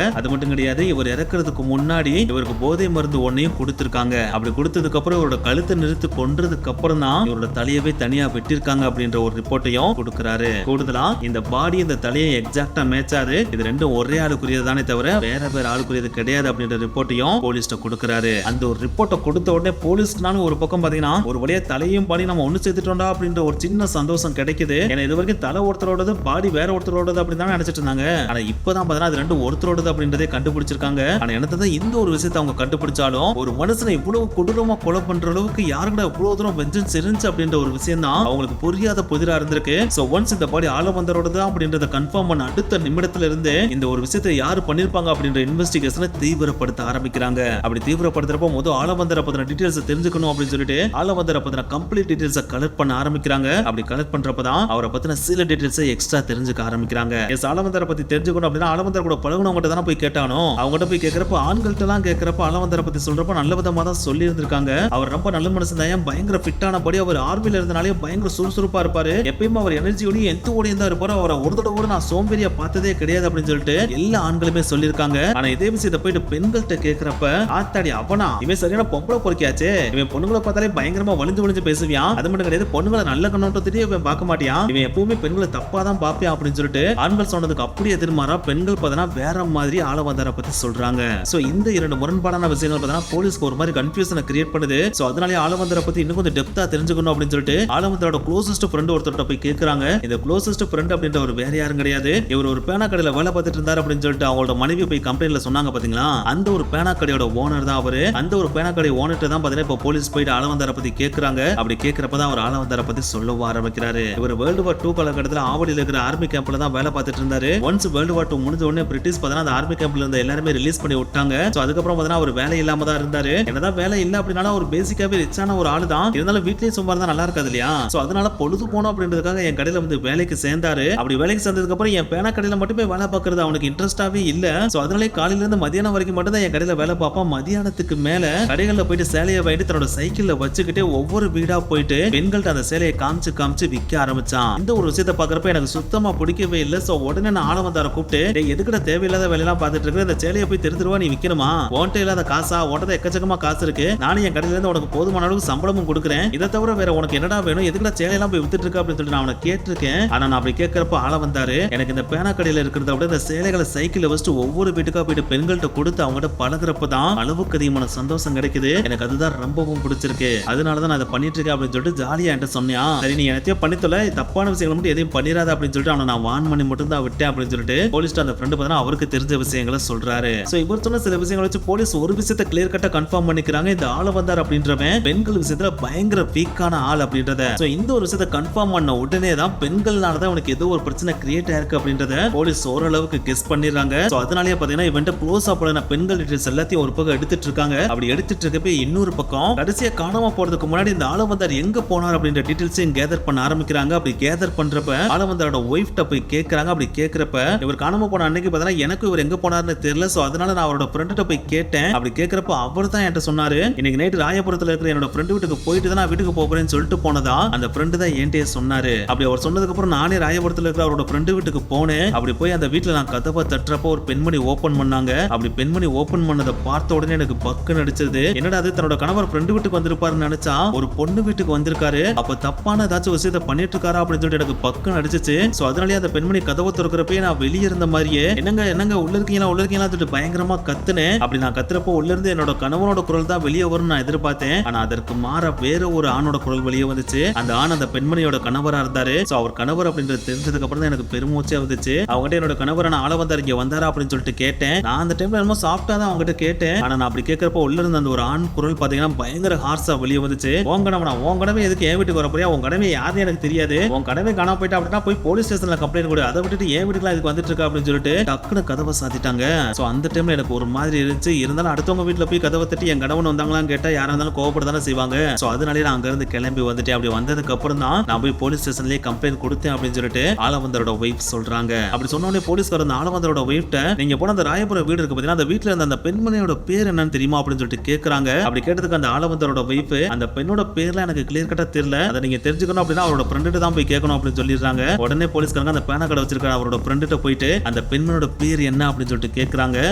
அது மட்டும் கிடையாது, இவர் இறக்குறதுக்கு முன்னாடி இவருக்கு போதை மருந்து ஒன்னையும் கொடுத்திருக்காங்க. அப்படி கொடுத்ததுக்கு அப்புறம் இவரோட கழுத்தை நிறுத்தி கொன்றதுக்கு அப்புறம் தான் இவரோட தலையவே தனியா வெட்டியிருக்காங்க அப்படின்ற ஒரு ரிப்போர்ட்டையும் கொடுக்கிறாரு. கூடுதலா இந்த பாடி இந்த தலையை எக்ஸாக்டா மேட்ச் ஆகுது, இது ரெண்டும் ஒரே ஆளுக்குரியது தானே தவிர வேற வேற ஆளுக்குரியது கிடையாது அப்படின்ற ரிப்போர்ட்டையும் போலீஸ்ட்ட கொடுக்கிறாரு. அந்த ஒரு ரிப்போர்ட்டை கொடுத்த உடனே போலீஸ்னாலும் ஒரு பக்கம் பாத்தீங்கன்னா ஒரு வழியா தலையும் பாடி நம்ம ஒண்ணு சேர்த்துட்டோம்டா அப்படின்ற ஒரு சின்ன சந்தோஷம் கிடைக்குது. ஏன்னா இது வரைக்கும் தலை ஒருத்தரோடது பாடி வேற ஒருத்தரோடது அப்படின்னு தான் நினைச்சிட்டு இருந்தாங்க. ஆனா இப்பதான் பாத்தீங்கன்னா அது ரெண்டும் ஒருத்தரோடது அப்படின்றதே கண்டுபிடிச்சிருக்காங்க. ஆனா என்னதான் இந்த ஒரு விஷயத்தை அவங்க கண்டுபிடிச்சாலும் ஒரு மனுஷனை இவ்வளவு கொடூரமா கொலை பண்ற அளவுக்கு யாருக்கிட்ட இவ்வளவு தூரம் வெஞ்சன்ஸ் இருந்துச்சு அப்படின்ற ஒரு விஷயம் தான் அவங்களுக்கு புரியாத புதிரா இருந்திருக்கு. சோ ஒன்ஸ் இந்த பாடி ஆளவந்தரோடது அப்படின்றத கன்ஃபார்ம் பண்ண அடுத்த நிமிடத்துல இருந்து இந்த ஒரு விஷயத்தை யாரு பண்ணிருப்பாங்க அப்படின்ற இன்வெஸ்டிகேஷனை தீவிரப்படுத்த ஆரம்பிக்கிறாங்க. அப்படி தீவிரப்படுத்துறப்ப முதல் ஆளவந்தரை பத்தின டீடைல்ஸ் தெரிஞ்சுக்கணும் அப்படின்னு சொல்லிட்டு ஆளவந்தரை பத்தின கம்ப்ளீட் டீடைல்ஸ் கலெக்ட் பண்ண ஆரம்பிக்கிறாங்க. அப்படி கலெக்ட் பண்றப்பதான் அவரை பத்தின சில டீடைல்ஸ் எக்ஸ்ட்ரா தெரிஞ்சுக்க ஆரம்பிக்கிறாங்க. ஆளவந்தரை பத்தி தெரிஞ்சுக்கணும் அப்படின்னா ஆளவந்தர் கூட பழகுனவங்க தானே போய் கேட்டானோ. அவங்ககிட்ட போய் கேட்கறப்ப ஆண்கள்ட்ட எல்லாம் கேட்கறப்ப ஆளவந்தரை பத்தி சொல்றப்ப நல்ல விதமா தான் சொல்லி இருந்திருக்காங்க. அவர் ரொம்ப நல்ல மனுஷன் தான், பயங்கர ஃபிட்டான படி, அவர் ஆர்மில இருந்தனாலே பயங்கர சுறுசுறுப்பா இருப்பாரு, எப்பயுமே அவர் எனர்ஜியோடய எந்தோடையும் தான் இருப்பாரு, அவரை ஒரு தடவை கூட நான் சோம்பேறியா பார்த்ததே கிடையாது அப்படின்னு சொல்லிட்டு எல்லா ஆண்களுமே சொல்லியிருக்காங்க. ஆனா இதே விஷயத்தை போயிட்டு பெண்கள்கிட்ட கேட்கறப்ப ஆத்தாடி அவனா இவன் சரியான பொம்பளை பொறுக்கியாச்சு, இவன் பொண்ணுங்களை பார்த்தாலே பயங்கரமா வலிஞ்சு பேசுவியான், அது மட்டும் கிடையாது பொண்ணுங்களை நல்ல கண்ணோட்டத்திலேயே இவன் பார்க்க மாட்டியான், இவன் எப்பவுமே பெண்களை தப்பா தான் பாப்பியான் அப்படின்னு சொல்லிட்டு ஆண்கள் சொன்னதுக்கு அப்படியே எதிர்மாறா பெண்கள் பார்த்தா வேற மாதிரி ஆளவந்தாரை பத்தி சொல்றாங்க. சோ இந்த இரண்டு முரண்பாடான விஷயங்கள் பார்த்தா போலீஸ்க்கு ஒரு மாதிரி கன்ஃபியூஷனை கிரியேட் பண்ணுது. சோ அதனாலே ஆளவந்தாரை பத்தி இன்னும் கொஞ்சம் டெப்தா தெரிஞ்சுக்கணும் அப்படின்னு சொல்லிட்டு ஆளவந்தரோட க்ளோசஸ்ட் ஃப்ரெண்ட் ஒருத்தர்ட்ட போய் கேட்கறாங்க. இந்த க்ளோசஸ்ட் ஃப்ரெண்ட் அப்படின்ற ஒரு வேற யாரும் கிடையாது, இவர் ஒரு பேனா கடையில வேலை பார்த்துட்டு இருந்தார் அப்படின்னு சொல்லிட்டு அவங்களோட மனைவி போய் கம்ப்ளைண்ட்ல சொன்னாங்க பாத்தீங்களா, அந்த ஒரு பேனா கடையோட ஓனர் தான் அவரு. அந்த ஒரு பேனா கடை ஓனர்ட்ட தான் பாத்தீங்கன்னா இப்ப போலீஸ் போயிட்டு ஆளவந்தாரை பத்தி கேட்கறாங்க. அப்படி கேட்கறப்பதான் அவர் ஆளவந்தாரை பத்தி சொல்ல ஆரம்பிக்கிறாரு. இவர் வேர்ல்டு வார் 2 காலகட்டத்தில் ஆவடியில் இருக்கிற ஆர்மி கேம்ப்ல தான் வேலை பார்த்துட்டு இருந்தாரு. ஒன்ஸ் வேர்ல்டு வார் 2 முடிஞ்ச உடனே பிரிட்டிஷ் பார்த்தா அந்த ஆர்மி கேம்ப்ல இருந்த எல்லாருமே ரிலீஸ் பண்ணி விட்டாங்க. சோ அதுக்கப்புறம் பார்த்தா அவர் வேலை இல்லாம தான் இருந்தாரு. என்னதான் வேலை இல்ல அப்படினாலும் அவர் பேசிக்காவே ரிச்சான ஒரு ஆளு தான், இருந்தாலும் வீட்லயே சும்மா இருந்தா நல்லா இருக்காது இல்லையா. சோ அதனால பொழுது போனோம் அப்படின்றதுக்காக என் கடையில வந்து வேலைக்கு சேர்ந்தாரு. அப்படி வேலைக்கு சேர்ந்ததுக்கு அப்புறம் என் பேனா கடையில மட்டுமே வேலை பார்க்கறது அவனுக்கு இன்ட்ரெஸ்டாவே இல்ல. சோ அதனாலே காலையில இருந்து மதியானம் வரைக்கும் மட்டும் தான் என் கடையில வேலை பார்ப்பான். மதியானத்துக்கு மேல கடைகள்ல போயிட்டு சேலையை வாங்கிட்டு தன்னோட சைக்கிள்ல வச்சுக்கிட்டே ஒவ்வொரு வீடா போயிட்டு பெண்கள்ட்ட அந்த சேலையை காமிச்சு விற்க ஆரம்பிச்சான். இந்த ஒரு விஷயத்தை பாக்குறப்ப எனக்கு சுத்தமா பிடிக்கவே இல்லை. சோ உடனே நான் ஆளவந்தாரை கூப்பிட்டு எதுக்கிட்ட தேவையில்லாத வேலையெல்லாம் பார்த்துட்டு இருக்கிற, இந்த சேலையை போய் தெருவா நீ விற்கணுமா, உன்கிட்ட இல்லாத காசா, உடனே எக்கச்சக்கமா காசு இருக்கு, நானும் என் கடையில இருந்து உனக்கு போதுமான அளவுக்கு சம்பளமும் கொடுக்குறேன், இதை தவிர வேற உனக்கு என்னடா வேணும், எதுக்கிட்ட சேலையெல்லாம் போய் வித்துட்டு இருக்க அப்படின்னு சொல்லிட்டு நான் அவனை கேட்டிருக்கேன். ஆனா நான் அப்படி கேட்கறப்ப ஆளவந்தாரு எனக்கு இந்த பேனா கடையில இருக்கிறத விட இந்த சேலைகளை சைக்கிள்ல வச்சுட்டு ஒவ்வொரு வீட்டுக்கா போயிட்டு பெண்கள்கிட்ட கொடுத்து அவங்ககிட்ட பழகிறப்பதான் அளவுக்கு அதிகமான சந்தோஷம் கிடைக்குது, எனக்கு அதுதான் ரொம்பவும் பிடிச்சிருக்கு, அதனாலதான் நான் அதை பண்ணிட்டு இருக்கேன் அப்படின்னு சொல்லிட்டு ஜாலியா என்கிட்ட சொன்னியா. சரி நீ எனத்தையும் பண்ணித்தொலை, தப்பான விஷயங்களை மட்டும் எதையும் பண்ணிடாத அப்படின்னு சொல்லிட்டு அவனை நான் வான் பண்ணி மட்டும் தான் விட்டேன் அப்படின்னு சொல்லிட்டு போலீஸ் அந்த ஃப்ரெண்ட் பார்த்தா அவருக்கு தெரிஞ்ச விஷயங்களை சொல்றாரு. சோ இவர் சொன்ன சில விஷயங்களை வச்சு போலீஸ் ஒரு விஷயத்தை கிளியர் கட்டா கன்ஃபார்ம் பண்ணிக்கிறாங்க, இந்த ஆளவந்தார் அப்படின்றவன் பெண்கள் விஷயத்துல பயங்கர வீக்கான ஆள் அப்படின்றத. சோ இந்த ஒரு விஷயத்தை கன்ஃபார்ம் பண்ண உடனே தான் பெண்கள்னால தான் உனக்கு ஏதோ ஒரு பிரச்சனை கிரியேட் ஆயிருக்கு அப்படின்றத போலீஸ் ஓரளவுக்கு கெஸ் பண்ணிடுறாங்க. சோ அதனாலேயே பாத்தீங்கன்னா இவன்ட்ட க்ளோஸ் ஆ பழகின பெண்கள் டீடைல்ஸ் எல்லாத்தையும் எல்லாத்தையும் ஒரு பக்கம் எடுத்துட்டு இருக்காங்க. அப்படி எடுத்துட்டு இருக்கப்ப இன்னொரு பக்கம் கடைசியா காணாம போறதுக்கு முன்னாடி இந்த ஆளவந்தார் எங்க போனார் அப்படின்ற டீடைல்ஸையும் கேதர் பண்ண ஆரம்பிக்கிறாங்க. அப்படி கேதர் பண்றப்ப ஆளவந்தாரோட ஒய்ஃப்ட்ட போய் கேக்குறாங்க. அப்படி கேக்குறப்ப இவர் காணாம போன அன்னைக்கு பார்த்தா எனக்கு இவர் எங்க போனார்னு தெரியல, சோ அதனால நான் அவரோட ஃப்ரெண்ட்ட போய் கேட்டேன். அப்படி கேக்குறப்ப அவர் தான் என்கிட்ட சொன்னாரு, இன்னைக்கு நைட் ராயபுரத்துல இருக்கிற என்னோட ஃப்ரெண்ட் வீட்டுக்கு போயிட்டு தான் நான் வீட்டுக்கு போறேன்னு சொல்லிட்டு போனதா அந்த ஃப்ரெண்டு தான் என்கிட்ட சொன்னாரு. அப்படி அவர் சொன்னதுக்கு அப்புறம் நானே ராயபுரத்துல இருக்கிற அவரோட ஃப்ரெண்டு வீட்டுக்கு போனேன். அப்படி போய் அந்த வீட்டுல நான் கதவை தட்டுறப்ப ஒரு பெண்மணி ஓபன் பண்ணாங்க. அப்படி பெண்மணி ஓபன் பண்ணதை பார்த்த உடனே எனக்கு பக்கு நடிச்சது. என்னடா அது தன்னோட கணவர் ஃப்ரெண்டு வீட்டுக்கு வந்திருப்பாருன்னு நினைச்சா ஒரு பொண்ணு வீட்டுக்கு வந்திருக்காரு, அப்ப தப்பான ஏதாச்சும் விஷயத்தை பண்ணிட்டு இருக்காரா அப்படின்னு சொல்லிட்டு எனக்கு பக்கு நடிச்சிச்சு. சோ அதனாலேயே அந்த பெண்மணி கதவை திறக்கிறப்ப நான் வெளியே இருந்த மாதிரியே என்னங்க உள்ள இருக்கீங்களா சொல்லிட்டு பயங்கரமா கத்துனேன். அப்படி நான் கத்துறப்போ உள்ள இருந்து என்னோட கணவனோட குரல் தான் வெளியே வரும் நான் எதிர்பார்த்தேன். ஆனா அதற்கு மாற வேற ஒரு ஆணோட குரல் வெளியே வந்துச்சு. அந்த ஆண் அந்த பெண்மணியோட கணவரா இருந்தாரு. சோ அவர் கணவர் அப்படின்றது தெரிஞ்சதுக்கு அப்புறம் தான் எனக்கு பெருமூச்சே வந்துச்சு. அவங்ககிட்ட என்னோட கணவரான ஆளவந்தார் இங்க வந்தாரா அப்படின்னு சொல்லிட்டு கேட்டேன். நான் அந்த டைம்ல என்னமோ சாஃப்டா தான் அவங்ககிட்ட கேட்டேன். ஆனா நான் அப்படி கேட்கறப்போ உள்ள இருந்த அந்த ஒரு ஆண் குரல் பாத்தீங்கன்னா பயங்கர ஹார்ஸா வெளியே வந்துச்சு. உன் கடமை எதுக்கு என் வீட்டுக்கு வர போறியா? உன் கடமை யாருன்னு எனக்கு தெரியாது. உன் கடமை காணாம போயிட்டா அப்படின்னா போய் போலீஸ் ஸ்டேஷன்ல கம்ப்ளைண்ட் கொடு. அதை விட்டுட்டு என் வீட்டுக்குலாம் இதுக்கு வந்துட்டு இருக்கா அப்படின்னு சொல்லிட்டு டக்குனு கதவை சாத்திட்டாங்க. சோ அந்த டைம்ல எனக்கு ஒரு மாதிரி இருந்துச்சு. இருந்தாலும் அடுத்தவங்க வீட்டுல போய் கதவை தட்டி என் கணவன் வந்தாங்களான்னு கேட்டா யாரா இருந்தாலும் கோவப்பட செய்வாங்க. சோ அதனாலே நான் அங்க இருந்து கிளம்பி வந்துட்டேன். அப்படி வந்ததுக்கு அப்புறம் தான் நான் போய் போலீஸ் ஸ்டேஷன்லயே கம்ப்ளைண்ட் கொடுத்தேன் அப்படின்னு சொல்லிட்டு ஆளவந்தரோட ஒய்ஃப் சொல்றாங்க. அப்படி சொன்ன உடனே போலீஸ்காரர் அந்த ஆளவந்தரோட ஒய்ஃப்ட்ட நீங்க போன அந்த ராயபுரம் வீடு இருக்கு பாத்தீங்கன்னா அந்த வீட்டுல இருந்த அந்த பெண்மணியோட பேர் என்னன்னு தெரியுமா அப்படின்னு சொல்லிட்டு கேக்குறாங்க. அப்படி கேட்டதுக்கு அந்த ஆளவந்தரோட ஒய்ஃப் அந்த பெண்ணோட பேர்ல எனக்கு கிளியர் கட்டா தெரியல, அதை நீங்க தெரிஞ்சுக்கணும் அப்படின்னா அவரோட ஃப்ரெண்ட்டு தான் போய் கேட்கணும் அப்படின்னு சொல்லிடுறாங்க. உடனே போலீஸ்காரங்க அந்த பேனா கடை வச்சிருக்காரு அவரோட ஃப்ரெண்ட்ட போயிட்டு அந்த பெண்மணியோட பேர் என்ன அப்படின்னு சொல்லிட்டு கேக்குறாங்க.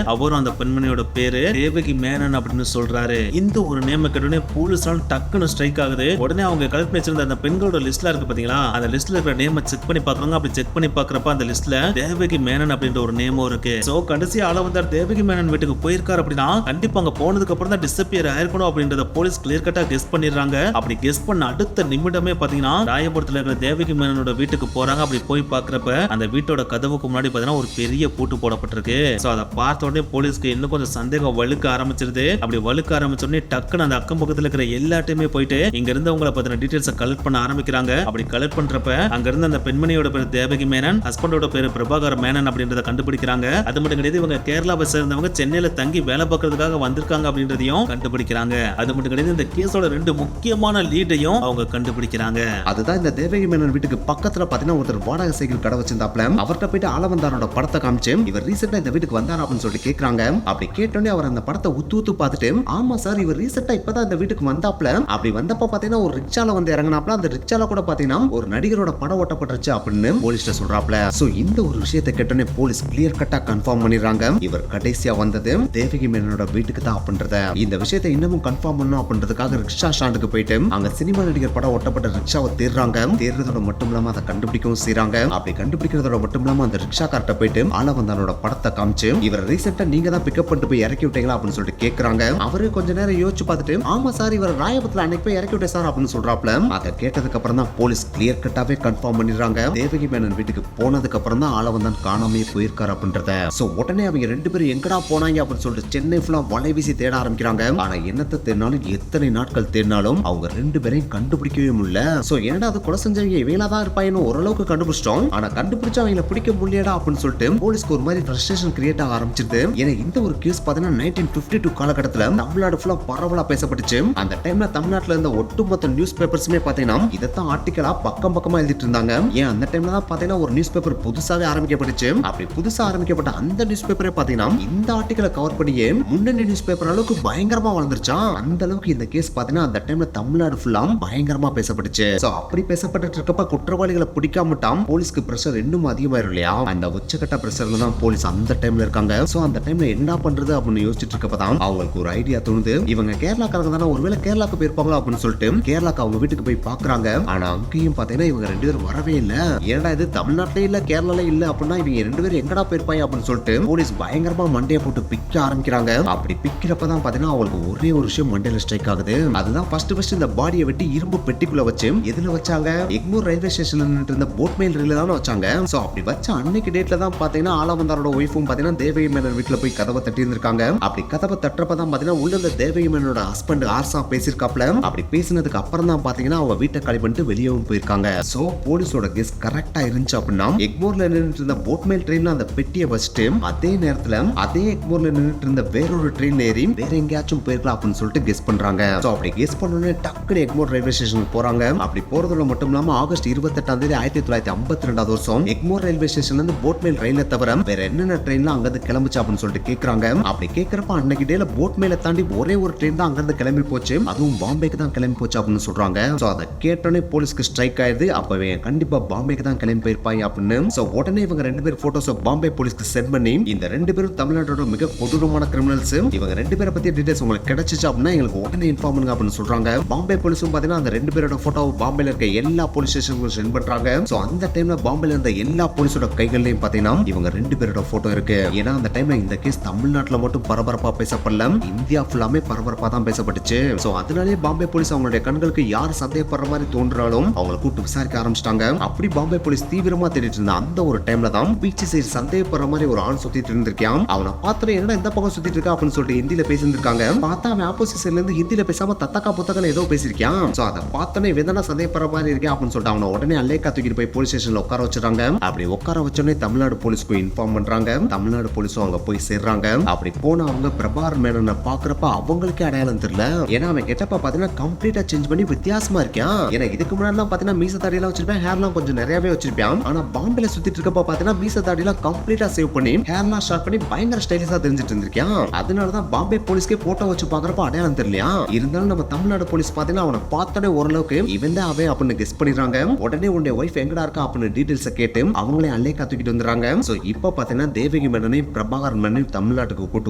அவரும் அந்த பெண்மணியோட பேரு தேவகி மேனன் அப்படின்னு சொல்றாரு. இந்த ஒரு நேம் கேட்டோடனே போலீஸால டக்குன்னு ஸ்ட்ரைக் ஆகுது. உடனே அவங்க கலெக்ட் பண்ணி வச்சிருந்த அந்த பெண்களோட லிஸ்ட்ல இருக்கு பாத்தீங்களா, அந்த லிஸ்ட்ல இருக்கிற நேமை செக் பண்ணி பாக்குறாங்க. அப்படி செக் பண்ணி பாக்குறப்ப அந்த லிஸ்ட்ல தேவகி மேனன் அப்படின்ற ஒரு நேமும் இருக்கு. சோ கடைசி ஆளவந்தார் தேவகி மேனன் வீட்டுக்கு போயிருக்காரு அப்படின்னா கண்டிப்பா அங்க போனதுக்கு அப்புறம் தான் டிஸப்பியர் ஆயிருக்கணும் அப்படின்றத போலீஸ் கிளியர் கட்டா கெஸ் பண்ணிடுறாங்க. அப்படி கெஸ் பண்ண அடுத்த நிமிடமே பாத்தீங்கன்னா ராயபுரத்துல இருக்கிற தேவகி மேனனோட வீட்டுக்கு போறாங்க. அப்படி போய் பாக்குறப்ப அந்த வீட்டோட கதவுக்கு முன்னாடி பாத்தீங்கன்னா ஒரு பெரிய பூட்டு போடப்பட்டிருக்கு. சோ அதை பார்த்த உடனே போலீஸ்க்கு இன்னும் கொஞ்சம் சந்தேகம் வலுக்க ஆரம்பிச்சிருது. அப்படி வலுக்க ஆரம்பிச்ச உடனே டக்குன்னு அந்த அக்கம் பக்கத்துல இருக்கிற எல்லாத்தையுமே போயிட்டு இங்க இருந்தவங்களை பத்தின டீடைல்ஸ் கலெக்ட் பண்ண ஆரம்பிக்கிறாங்க. அப்படி கலெக்ட் பண்றப்ப அங்க இருந்த அந்த பெண்மணியோட பேர் தேவகி மேனன், ஹஸ்பண்டோட பேர் பிரபாகர் மேனன் அப்படின்றத கண்டுபிடிக்கிறாங்க. அது மட்டும் கிடையாது, இவங்க கேரளாவை சேர்ந்தவங்க சென்னையில தங்கி வேலை பார்க்கறதுக்காக வந்திருக்காங்க அப்படின்றதையும் கண்டுபிடிக்கிறாங்க. அது மட்டும் கிடையாது, இந்த கேஸோட ரெண்டு முக்கியமான லீடையும் அவங்க கண்டுபிடிக்கிறாங்க. அதுதான் இந்த தேவகி மேனன் வீட்டுக்கு பக்கத்துல பாத்தீங்கன்னா ஒருத்தர் வாடகை சைக்கிள் கடை வச்சிருந்தாப்ல. அவர்கிட்ட போயிட்டு ஆளவந்தாரோட படத்தை காமிச்சு இவர் ரீசெண்டா இந்த வீட்டுக்கு வந்தாரா அப்படின்னு சொல்லிட்டு கேக்குறாங்க. அப்படி கேட்டோன்னே அவர் அந்த படத்தை உத்து பார்த்துட்டு ஆமா சார் இவர் ரீசெண்டா இப்பதான் இந்த வீட்டுக்கு வந்தாப்ல. அப்படி வந்தப்ப பாத்தீங்கன்னா ஒரு ரிக்ஷால வந்து இறங்கினாப்ல. அந்த ரிக்ஷால கூட பாத்தீங்கன்னா ஒரு நடிகரோட படம் ஓட்டப்பட்டுருச்சு அப்படின்னு போலீஸ்ட்ட சொல்றாப்ல. சோ இந்த ஒரு விஷயத்தை கேட்டோன்னே போலீஸ் கிளியர் கட்டா கன்ஃபார்ம் பண்ணிடுறாங்க. இவர் கடைசியா வந்தது தேவகி மேனனோட வீட்டுக்கு தான் அப்படின்றத. இந்த விஷயத்தை இன்னமும் கன்ஃபார்ம் பண்ணணும் அப்படின்றதுக்காக ரிக்ஷா ஸ்டாண்டுக்கு போயிட்டு அங்க சினிமா நடிகர் படம் ஒட்டப்பட்ட ரிக்ஷாவை தேடுறாங்க. தேடுறதோட மட்டும் இல்லாம அதை கண்டுபிடிக்கவும் செய்றாங்க. அப்படி கண்டுபிடிக்கிறதோட மட்டும் இல்லாம அந்த ரிக்ஷா கார்ட்ட போயிட்டு ஆளவந்தாரோட படத்தை காமிச்சு இவர் ரீசெண்டா நீங்க தான் பிக்கப் பண்ணிட்டு போய் இறக்கி விட்டீங்களா அப்படின்னு சொல்லிட்டு கேக்குறாங்க. அவரு கொஞ்ச நேரம் யோசிச்சு பார்த்துட்டு ஆமா சார் இவர் ராயபுரத்துல அன்னைக்கு போய் இறக்கி விட்டேன் சார் அப்படின்னு சொல்றாப்ல. அதை கேட்டதுக்கு அப்புறம் தான் போலீஸ் கிளியர் கட்டாவே கன்ஃபார்ம் பண்ணிடுறாங்க. தேவகி மேனன் வீட்டுக்கு போனதுக்கு அப்புறம் தான் ஆளவந்தான் காணாமே போயிருக்காரு அப்படின்றத. சோ உடனே அவங்க ரெண்டு பேரும் எங்கடா போனாங்க அப்படின்னு சொல்லிட்டு சென்னை ஃபுல்லா வலை வீசி தேட ஆரம்பிக்கிறாங்க. ஆனா என்னத்தை தேடினாலும் எத்தனை நாட்கள் தேடினாலும் அவங்க ரெண்டு பேரையும் கண்டுபிடிக்கவே முடியல. சோ என்னடா அது கொலை செஞ்சவங்க இவங்களா தான் இருப்பாங்கன்னு ஓரளவுக்கு கண்டுபிடிச்சிட்டோம். ஆனா கண்டுபிடிச்சா அவங்களை பிடிக்க முடியலடா அப்படின்னு சொல்லிட்டு போலீஸ்க்கு ஒரு மாதிரி ஃப்ரஸ்ட்ரேஷன் கிரியேட் ஆக ஆரம்பிச்சிருது. ஏன்னா இந்த ஒரு கேஸ் பாத்தீங்கன்னா 1952 காலகட்டத்துல தமிழ்நாடு ஃபுல்லா பரவலா பேசப்பட்டுச்சு. அந்த டைம்ல தமிழ்நாட்டுல இருந்த ஒட்டுமொத்த நியூஸ் பேப்பர்ஸுமே பாத்தீங்கன்னா இதைத்தான் ஆர்டிகலா பக்கம் பக்கமா எழுதிட்டு இருந்தாங்க. ஏன் அந்த டைம்ல தான் பாத்தீங்கன்னா ஒரு நியூஸ் பேப்பர் புதுசாவே ஆரம்பிக்கப்பட்டுச்சு. அப்படி புதுசா ஆரம்பிக்கப்பட்ட அந்த நியூஸ் பேப்பரே பாத்தீங்கன்னா இந்த ஆர்டிகலை கவர் பண்ணியே முன்னணி நியூஸ் பேப்பர் அளவுக்கு பயங்கரமா வளர்ந்துருச்சா. அந்த அளவுக்கு இந்த கேஸ் பாத்தீங்கன்னா அந்த டைம்ல தமிழ்நாடு ஃபுல்லா பயங்கரமா பேசப்பட்டுச்சு. சோ அப்படி பேசப்பட்டு இருக்கப்ப குற்றவாளிகளை பிடிக்காமட்டாம் போலீஸ்க்கு பிரஷர் இன்னும் அதிகமாயிரும் இல்லையா. அந்த உச்சக்கட்ட பிரஷர்ல தான் போலீஸ் அந்த டைம்ல இருக்காங்க. சோ அந்த டைம்ல என்ன பண்றது அப்படின்னு யோசிச்சுட்டு இருக்கப்பதான் அவங்களுக்கு ஒரு ஐடியா தோணுது. இவங்க கேரளாக்காரங்க தானே, ஒருவேளை கேரளாக்கு போயிருப்பாங்களா அப்படின்னு சொல்லிட்டு கேரளாக்கு அவங்க வீட்டுக்கு போய் பாக்குறாங்க. ஆனா அங்கேயும் பாத்தீங்கன்னா இவங்க ரெண்டு பேரும் வரவே இல்ல. ஏன்டா இது தமிழ்நாட்டிலே இல்ல கேரளால இல்ல அப்படின்னா இவங்க ரெண்டு பேரும் எங்கடா போயிருப்பாங்க அப்படின்னு சொல்லிட்டு போலீஸ் பயங்கரமா மண்டையை போட்டு பிக்க ஆரம்பிக்கிறாங்க. அப்படி பிக்கிறப்பதான் பாத்தீங்கன்னா அவங்களுக்கு ஒரே ஒரு விஷயம் மண்டையில ஸ்ட்ரைக் ஆகுது. அதுதான் ஃபர்ஸ்ட் இந்த பாடியை வெட்டி இரும்பு பெட்டிக்குள்ள வச்சு எதுல வச்சாங்க, எக்மூர் ரயில்வே ஸ்டேஷன்ல இருந்த போட் மெயில் ரயில்ல தான் வச்சாங்க. சோ அப்படி வச்ச அன்னைக்கு டேட்ல தான் பாத்தீங்கன்னா ஆளவந்தாரோட ஒய்ஃபும் பாத்தீங்கன்னா தேவகி மேனன் வீட்டுல போய் கதவை தட்டி இருந்திருக்காங்க. அப்படி கதவை தட்டுறப்பதான் பாத்தீங்கன்னா உள்ள இருந்த தேவகி மேனனோட ஹஸ்பண்ட் ஆர்சா பேசிருக்காப்ல. அப்படி பேசினதுக்கு அப்புறம் தான் பாத்தீங்கன்னா அவங்க வீட்டை காலி பண்ணிட்டு வெளியவும் போயிருக்காங்க. சோ போலீஸோட கெஸ் கரெக்டா இருந்துச்சு அப்படின்னா எக்மூர்ல நின்னுட்டு இருந்த போட் மெயில் ட்ரெயின்ல அந்த பெட்டியை வச்சுட்டு அதே நேரத்துல அதே எக்மூர்ல நின்னுட்டு இருந்த வேறொரு ட்ரெயின் ஏறி வேற எங்கேயாச்சும் போயிருக்கலாம் அப்படின்னு சொல்லிட்டு கெஸ் பண்றாங்க. சோ அப்படி கெஸ் பண்ணோன்னே டக்குனு எக்மோர் ரயில்வே ஸ்டேஷனுக்கு போறாங்க. அப்படி போறதுல மட்டும் இல்லாம ஆகஸ்ட் 28 1952 வருஷம் எக்மோர் ரயில்வே ஸ்டேஷன்ல இருந்து போட்மேல் ரயில தவிர வேற என்னென்ன ட்ரெயின்லாம் அங்க இருந்து கிளம்பிச்சு அப்படின்னு சொல்லிட்டு கேக்குறாங்க. அப்படி கேக்குறப்ப அன்னைக்கு டேல போட்மேல தாண்டி ஒரே ஒரு ட்ரெயின் தான் அங்க இருந்து கிளம்பி போச்சு, அதுவும் பாம்பேக்கு தான் கிளம்பி போச்சு அப்படின்னு சொல்றாங்க. சோ அதை கேட்டோன்னே போலீஸ்க்கு ஸ்ட்ரைக் ஆயிடுது. அப்பவே கண்டிப்பா பாம்பேக்கு தான் கிளம்பி போயிருப்பாங்க அப்படின்னு. சோ உடனே இவங்க ரெண்டு பேர் போட்டோஸ் பாம்பே போலீஸ்க்கு சென்ட் பண்ணி இந்த ரெண்டு பேரும் தமிழ்நாட்டோட மிக கொடூரமான கிரிமினல்ஸ், இவங்க ரெண்டு பேரை பத்தி டீடைல்ஸ் உங்களுக்கு கிடைச்சிச்சு அப்படின்னா எங்களுக்கு உடனே இன்ஃபார்ம் பண்ணுங்க அப்படின்னு சொல்றாங்க. பாம்பே போலீஸும் பாத்தீங்கன்னா அந்த ரெண்டு பேரோட போட்டோ பாம்பேல இருக்க எல்லா போலீஸ் ஸ்டேஷனுக்கும் சென்ட் பண்றாங்க. சோ அந்த டைம்ல பாம்பேல இருந்த எல்லா போலீஸோட கைகள்லயும் பாத்தீங்கன்னா இவங்க ரெண்டு பேரோட போட்டோ இருக்கு. ஏன்னா அந்த டைம்ல இந்த கேஸ் தமிழ்நாட்டுல மட்டும் பரபரப்பா பேசப்படல, இந்தியா ஃபுல்லாமே பரபரப்பா தான் பேசப்பட்டுச்சு. சோ அதனாலே பாம்பே போலீஸ் அவங்களுடைய கண்களுக்கு யார் சந்தேகப்படுற மாதிரி தோன்றாலும் அவங்களை கூப்பிட்டு விசாரிக்க ஆரம்பிச்சிட்டாங்க. அப்படி பாம்பே போலீஸ் தீவிரமா தேடிட்டு இருந்த அந்த ஒரு டைம்ல தான் பீச் சைடு சந்தேகப்படுற மாதிரி ஒரு ஆண் சுத்திட்டு இருந்திருக்கான். அவனை பார்த்துட்டு என்னடா இந்த பக்கம் சுத்திட்டு இருக்கா அப்படின்னு சொல்லிட்டு ஹிந்தியில பேசியிருக்காங்க. பார்த்தா அவன் ஆப்போசிட் சைட்ல இருந்து ஹிந்தியில பேசாம தத்தக்கா புத்தகம் ஏதோ பேசியிருக்கான். சோ அதை பார்த்தோன்னே வேதனா சந்தேகப்படுற மாதிரி இருக்கேன் அப்படின்னு சொல்லிட்டு அவனை உடனே அல்லேக்கா தூக்கிட்டு போய் போலீஸ் ஸ்டேஷன்ல உட்கார வச்சிடறாங்க. அப்படி உட்கார வச்சோடனே தமிழ்நாடு போலீஸ்க்கு இன்ஃபார்ம் பண்றாங்க. தமிழ்நாடு போலீஸும் அங்க போய் சேர்றாங்க. அப்படி போன அவங்க பிரபாகர் மேனனை பாக்குறப்ப அவங்களுக்கே அடையாளம் தெரியல. ஏன்னா அவன் கெட்டப்ப பாத்தீங்கன்னா கம்ப்ளீட்டா சேஞ்ச் பண்ணி வித்தியாசமா இருக்கான். ஏன்னா இதுக்கு முன்னாடி பாத்தீங்கன்னா மீச தாடியெல்லாம் வச்சிருப்பேன், ஹேர்லாம் கொஞ்சம் நிறையவே வச்சிருப்பான். ஆனா பாம்பேல சுத்திட்டு இருக்கப்ப பாத்தீங்கன்னா மீச தாடியெல்லாம் கம்ப்ளீட்டா சேவ் பண்ணி ஹேர்லாம் ஷார்ட் பண்ணி பயங்கர ஸ்டைலிஷா தெரிஞ்சிட்டு இருந்திருக்கான். அதனாலதான் பாம்பே போலீஸ்க்கே போட்டோ வச்சு பாக்குறப்ப அடையாளம் தெரியலையா. இருந்தாலும் நம்ம தமிழ்நாடு போலீஸ் பாத்தீங்கன்னா அவனை பார்த்தோன்னே ஓரளவுக்கு இவன் தான் அவன் அப்படின்னு கெஸ் பண்ணிடுறாங்க. உடனே உன்னுடைய ஒய்ஃப் எங்கடா இருக்கா அப்படின்னு டீடைல்ஸ் கேட்டு அவங்களே அல்லேக்கா தூக்கிட்டு வந்துறாங்க. சோ இப்போ பாத்தீங்கன்னா தேவகி மேனனையும் பிரபாகர் மேனனையும் தமிழ்நாட்டுக்கு கூட்டு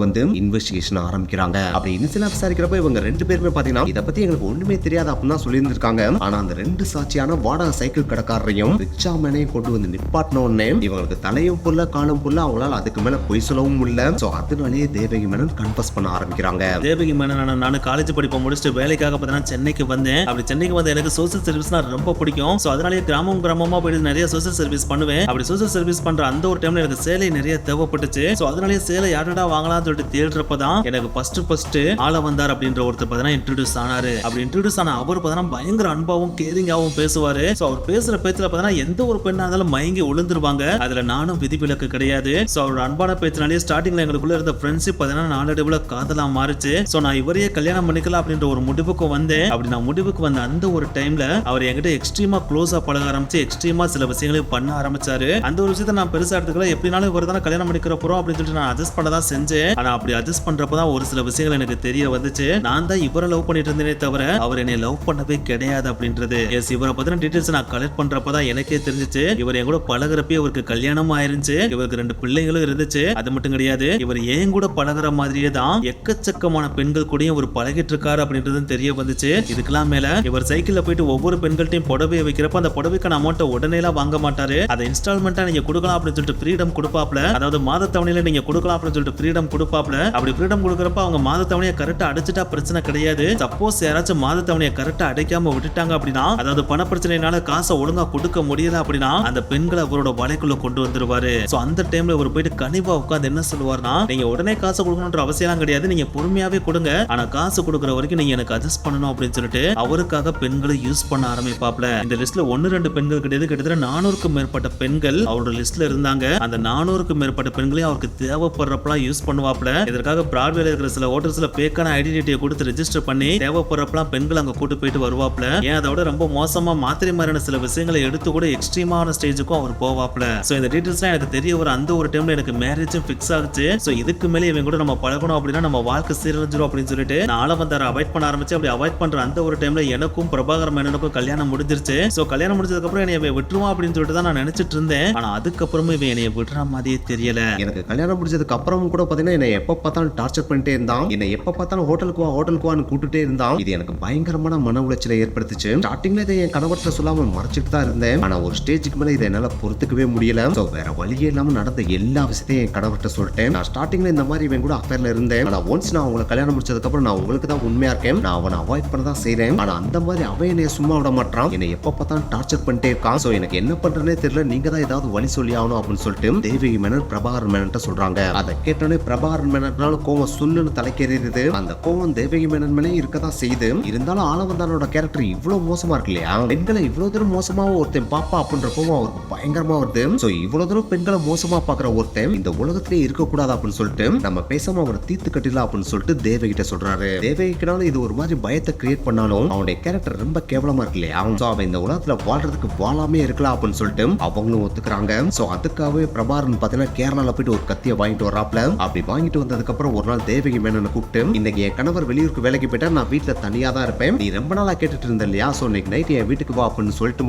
வந்து இன்வெஸ்டிகேஷன் ஆரம்பிக்கிறாங்க. அப்படி இனிஷியலா விசாரிக்கிறப்ப இவங்க ரெண்டு பேருமே பாத்தீங்கன்னா இத பத்தி எங்களுக்கு ஒண்ணுமே தெரியாது அப்படின்னு தான் சொல்லியிருந்திருக்காங்க. ஆனா அந்த ரெண்டு சாட்சியான வாடகை சைக்கிள் கடைக்காரரையும் ரிக்ஷா மேனையும் கொண்டு வந்து நிப்பாட்டின உடனே இவங்களுக்கு தலையும் புல்ல காலும் புல்ல அவங்களால அதுக்கு மேல பொய் சொல்லவும் முடியல. சோ அதனாலேயே தேவகி மேனன் கன்ஃபஸ் பண்ண ஆரம்பிக்கிறாங்க. தேவகி மேனன் நான் காலேஜ் படிப்பை முடிச்சுட்டு வேலைக்காக பார்த்தீங்கன்னா சென்னைக்கு வந்தேன். அப்படி சென்னைக்கு வந்து எனக்கு சோசியல் சர்வீஸ்னா ரொம்ப பிடிக்கும். சோ அதனாலேயே கிராமமா போயிட்டு நிறைய சோசியல் சர்வீஸ் பண்ணுவேன். அப்படி சோசியல் சர்வீஸ் பண்ற அந்த ஒரு டைம்ல எனக்கு சேலை நிறைய தேவைப்பட்டுச்சு. சோ அதனாலேயே சேலை யாரடா வாங்கலாம்னு சொல்லிட்டு தேடுறப்பதான் எனக்கு ஃபர்ஸ்ட் ஆள வந்தார் அப்படின்ற ஒருத்தர் பார்த்தீங்கன்னா இன்ட்ரோடியூஸ் ஆனாரு. அப்படி இன்ட்ரோடியூஸ் ஆன அவர் பார்த்தீங்கன்னா பயங்கர அன்பாவும் கேரிங்காவும் பேசுவாரு. சோ அவர் பேசுற பேச்சுல பார்த்தீங்கன்னா எந்த ஒரு பெண்ணா இருந்தாலும் மயங்கி விழுந்துருவாங்க. அதுல நானும் விதிவிலக்கு கிடையாது. சோ அவரோட அன்பான பேச்சினாலே ஸ்டார்டிங்ல எங்களுக்குள்ள இருந்த ஃப்ரெண்ட்ஷிப் பார்த்தீங்கன்னா நாளடைவுல காதலா மாறிச்சு. சோ நான் இவரையே கல்யாணம் பண்ணிக்கலாம் அப்படின்ற ஒரு முடிவுக்கு வந்தேன். அப்படி நான் முடிவுக்கு வந்த அந்த ஒரு டைம்ல அவர் என்கிட்ட எக்ஸ்ட்ரீமா க்ளோஸா பழக ஆரம்பிச்சு எக்ஸ்ட்ரீமா சில விஷயங்களையும் பண்ண ஆரம்பிச்சாரு. அந்த ஒரு விஷயத்தை நான் பெருசா எடுத்துக்கல. எப்படினாலும் இவர் தானே கல்யாணம் பண்ணிக்கிற போறோம் அப்படின்னு சொல்லிட்டு நான் அட்ஜஸ்ட் பண்ணதான் செஞ்சேன். ஆனா அப்படி அட்ஜஸ்ட் பண்றப்பதான் ஒரு சில விஷயங்கள் எனக்கு தெரிய வந்துச்சு. நான் தான் இவரை லவ் பண்ணிட்டு இருந்தேனே தவிர அவர் என்னை லவ் பண்ணவே கிடையாது அப்படின்றது. எஸ், இவரை பத்தின டீடைல்ஸ் நான் கலெக்ட் பண்றப்பதான் எனக்கே தெரிஞ்சிச்சு. இவர் என் கூட பழகுறப்பே இவருக்கு கல்யாணம் ஆயிருந்துச்சு. இவருக்கு 2 பிள்ளைங்களும் இருந்துச்சு. அது மட்டும் கிடையாது, இவர் ஏன் கூட பழகுற மாதிரியே தான் எக்கச்சக்கமான பெண்கள் கூடயும் இவர் பழகிட்டு இருக்காரு அப்படின்றது தெரிய வந்துச்சு. இதுக்கெல்லாம் மேல இவர் சைக்கிள்ல போயிட்டு ஒவ்வொரு பெண்கள்ட்டையும் புடவையை வைக்கிறப்ப அந்த புடவைக்கான அமௌண்ட்டை உடனே எல்லாம் வாங்க மாட்டாரு. அதை இன்ஸ்டால்மெண்டா நீங்க கொடுக்கலாம் அப்படின்னு சொல்லிட்டு ஃப்ரீடம் கொடுப்பாப்ல. அதாவது மாத தவணையில நீங்க கொடுக்கலாம் அப்படின்னு சொல்லிட்டு ஃப்ரீடம் கொடுப்பாப்ல. அப்படி ஃப்ரீடம் கொடுக்கறப்ப அவங்க மாத தவணையை கரெக்டா அடைச்சிட்டா பிரச்சனை கிடையாது. சப்போஸ் யாராச்சும் மாத தவணையை கரெக்டா அடைக்காம விட்டுட்டாங்க அப்படின்னா, அதாவது பண பிரச்சனைனால காசை ஒழுங்கா கொடுக்க முடியல அப்படின்னா அந்த பெண்களை அவரோட வலைக்குள்ள கொண்டு வந்துருவாரு. சோ அந்த டைம்ல அவர் போயிட்டு கனிவா உட்கார்ந்து என்ன சொல்லுவார்னா, நீங்க உடனே காசு கொடுக்கணும்ன்ற அவசியம் கிடையாது, நீங்க பொறுமையாவே கொடுங்க, ஆனா காசு கொடுக்குற வரைக்கும் நீங்க எனக்கு அட்ஜஸ்ட் பண்ணணும் அப்படின்னு சொல்லிட்டு அவருக்காக பெண்களை யூஸ் பண்ண ஆரம்பிப்பாப்ல. இந்த லிஸ்ட்ல 1-2 பெண்கள் கிடையாது, கிட்டத்தட்ட 400க்கும் மேற்பட்ட பெண்கள் அவரோட லிஸ்ட்ல இருந்தாங்க. அந்த 400க்கும் மேற்பட்ட பெண்களையும் அவருக்கு தேவைப்படுறப்பலாம் யூஸ் பண்ணுவாப்ல. இதற்காக பிராட்வேல இருக்கிற சில ஹோட்டல்ஸ்ல பேக்கான ஐடென்டிட்டியை கொடுத்து ரெஜிஸ்டர் பண்ணி தேவைப்படுறப்பலாம் பெண்கள் அங்க கூட்டு போயிட்டு வருவாப்ல. ஏன் அதோட ரொம்ப மோசமா மாத்திரை மாதிரியான சில விஷயங்களை எடுத்து கூட எக்ஸ்ட்ரீமான ஸ்டேஜுக்கும் அவர் போவாப்ல. சோ இந்த டீடைல்ஸ்லாம் எனக்கு தெரிய வர அந்த ஒரு டைம்ல எனக்கு மேரேஜும் ஃபிக்ஸ் ஆகுச்சு. சோ இதுக்கு மேலே இவங்க கூட நம்ம பழகணும் அப்படின்னா நம்ம வாழ்க்கை சீரழிஞ்சிரும் அப்படின்னு சொல்லிட்டு நான் ஆளவந்தார அவாய்ட் பண்ண ஆரம்பிச்சு. அப்படி அவாய்ட் பண்ற அந்த ஒரு டைம்ல எனக்கும் பிரபாகர் மேனனுக்கும் கல்யாணம் முடிஞ்சிருச்சு. சோ கல்யாணம் முடிஞ்சதுக்கு அப்புறம் என்னைய விட்டுருவான் அப்படின்னு சொல்லிட்டு தான் நான் நினைச்சிட்டு இருந்தேன். ஆனா அதுக்கப்புறமும் இவன் என்னைய விடுற மாதிரியே தெரியல. எனக்கு கல்யாணம் முடிஞ்சதுக்கு அப்புறமும் கூட பாத்தீங்கன்னா என்னை எப்ப பார்த்தாலும் டார்ச்சர் பண்ணிட்டே இருந்தான். என்னை எப்ப பார்த்தாலும் ஹோட்டலுக்கு வான்னு கூட்டுட்டே இருந்தான். இது எனக்கு பயங்கரமான மன உளைச்சலை ஏற்படுத்துச்சு. ஸ்டார்டிங்ல இதை என் கணவர்கிட்ட சொல்லாம மறைச்சிட்டு தான் இருந்தேன். ஆனா ஒரு ஸ்டேஜுக்கு மேல இதை என்னால பொறுத்துக்கவே முடியல. சோ வேற வழியே இல்லாம நடந்த எல்லா விஷயத்தையும் என் கணவர்கிட்ட சொல்லிட்டேன். நான் ஸ்டார்டிங்ல இந்த மாதிரி இவன் கூட அஃபேர்ல இருந்தேன். ஆனா ஒன்ஸ் நான் உங்களை கல்யாணம் முடிச்சதுக்கு அப்புறம் நான் உங்களுக்கு தான் உண்மையா இருக்கேன். நான் அவனை அவாய்ட் பண்ண தான் செய்றேன். ஆனா அந்த மாதிரி அவன் என்னை சும்மா விட மாட்டான். என்னை எப்ப பார்த்தாலும் டார்ச்சர் பண்ணிட்டே இருக்கான். சோ எனக்கு என்ன பண்றேனே தெரியல, நீங்க தான் ஏதாவது வழி சொல்லி ஆகணும் அப்படின்னு சொல்லிட்டு தேவகி மேனன் பிரபாகர் மேனன் சொல்றாங்க. அதை கேட்டோன்னே பிரபாகர் மேனனால கோவம் சுல்லுன்னு தலைக்கேறிடுது. அந்த கோவம் தேவகி மேனன் மேலே இருக்கதான் செய்து. இருந்தாலும் ஆளவந்தானோட கேரக்டர் இவ்வளவு மோசமா இருக்கு இல்லையா, பெண்களை இவ்வளவு தூரம் மோசமாவும் ஒருத்தன் பாப்பா அப்படின்ற கோவம் அவருக்கு பயங்கரமா வருது. சோ இவ்வளவு தூரம் பெண்களை மோசமா பாக்குற ஒருத்தன் இந்த உலகத்திலே இருக்க கூடாது அப்படின்னு சொல்லிட்டு நம்ம நம்ம பேசாம அவரை தீர்த்து கட்டிடலாம் அப்படின்னு சொல்லிட்டு தேவகிட்ட சொல்றாரு. தேவகிக்குனாலும் இது ஒரு மாதிரி பயத்தை கிரியேட் பண்ணாலும் அவனுடைய கேரக்டர் ரொம்ப கேவலமா இருக்கு இல்லையா, சோ அவன் இந்த உலகத்துல வாழ்றதுக்கு வாழாமே இருக்கலாம் அப்படின்னு சொல்லிட்டு அவங்களும் ஒத்துக்கிறாங்க. சோ அதுக்காகவே பிரபாகரன் பாத்தீங்கன்னா கேரளால போயிட்டு ஒரு கத்தியை வாங்கிட்டு வர்றாப்ல. அப்படி வாங்கிட்டு வந்ததுக்கு அப்புறம் ஒரு நாள் தேவகி மேனனை கூப்பிட்டு, இன்னைக்கு என் கணவர் வெளியூருக்கு வேலைக்கு போயிட்டா நான் வீட்டுல தனியா தான் இருப்பேன், நீ ரொம்ப நாளா கேட்டுட்டு இருந்த இல்லையா, சோ இன்னைக்கு நைட் என் வீட்டுக்கு வா அப்படின்னு சொல்லிட்டு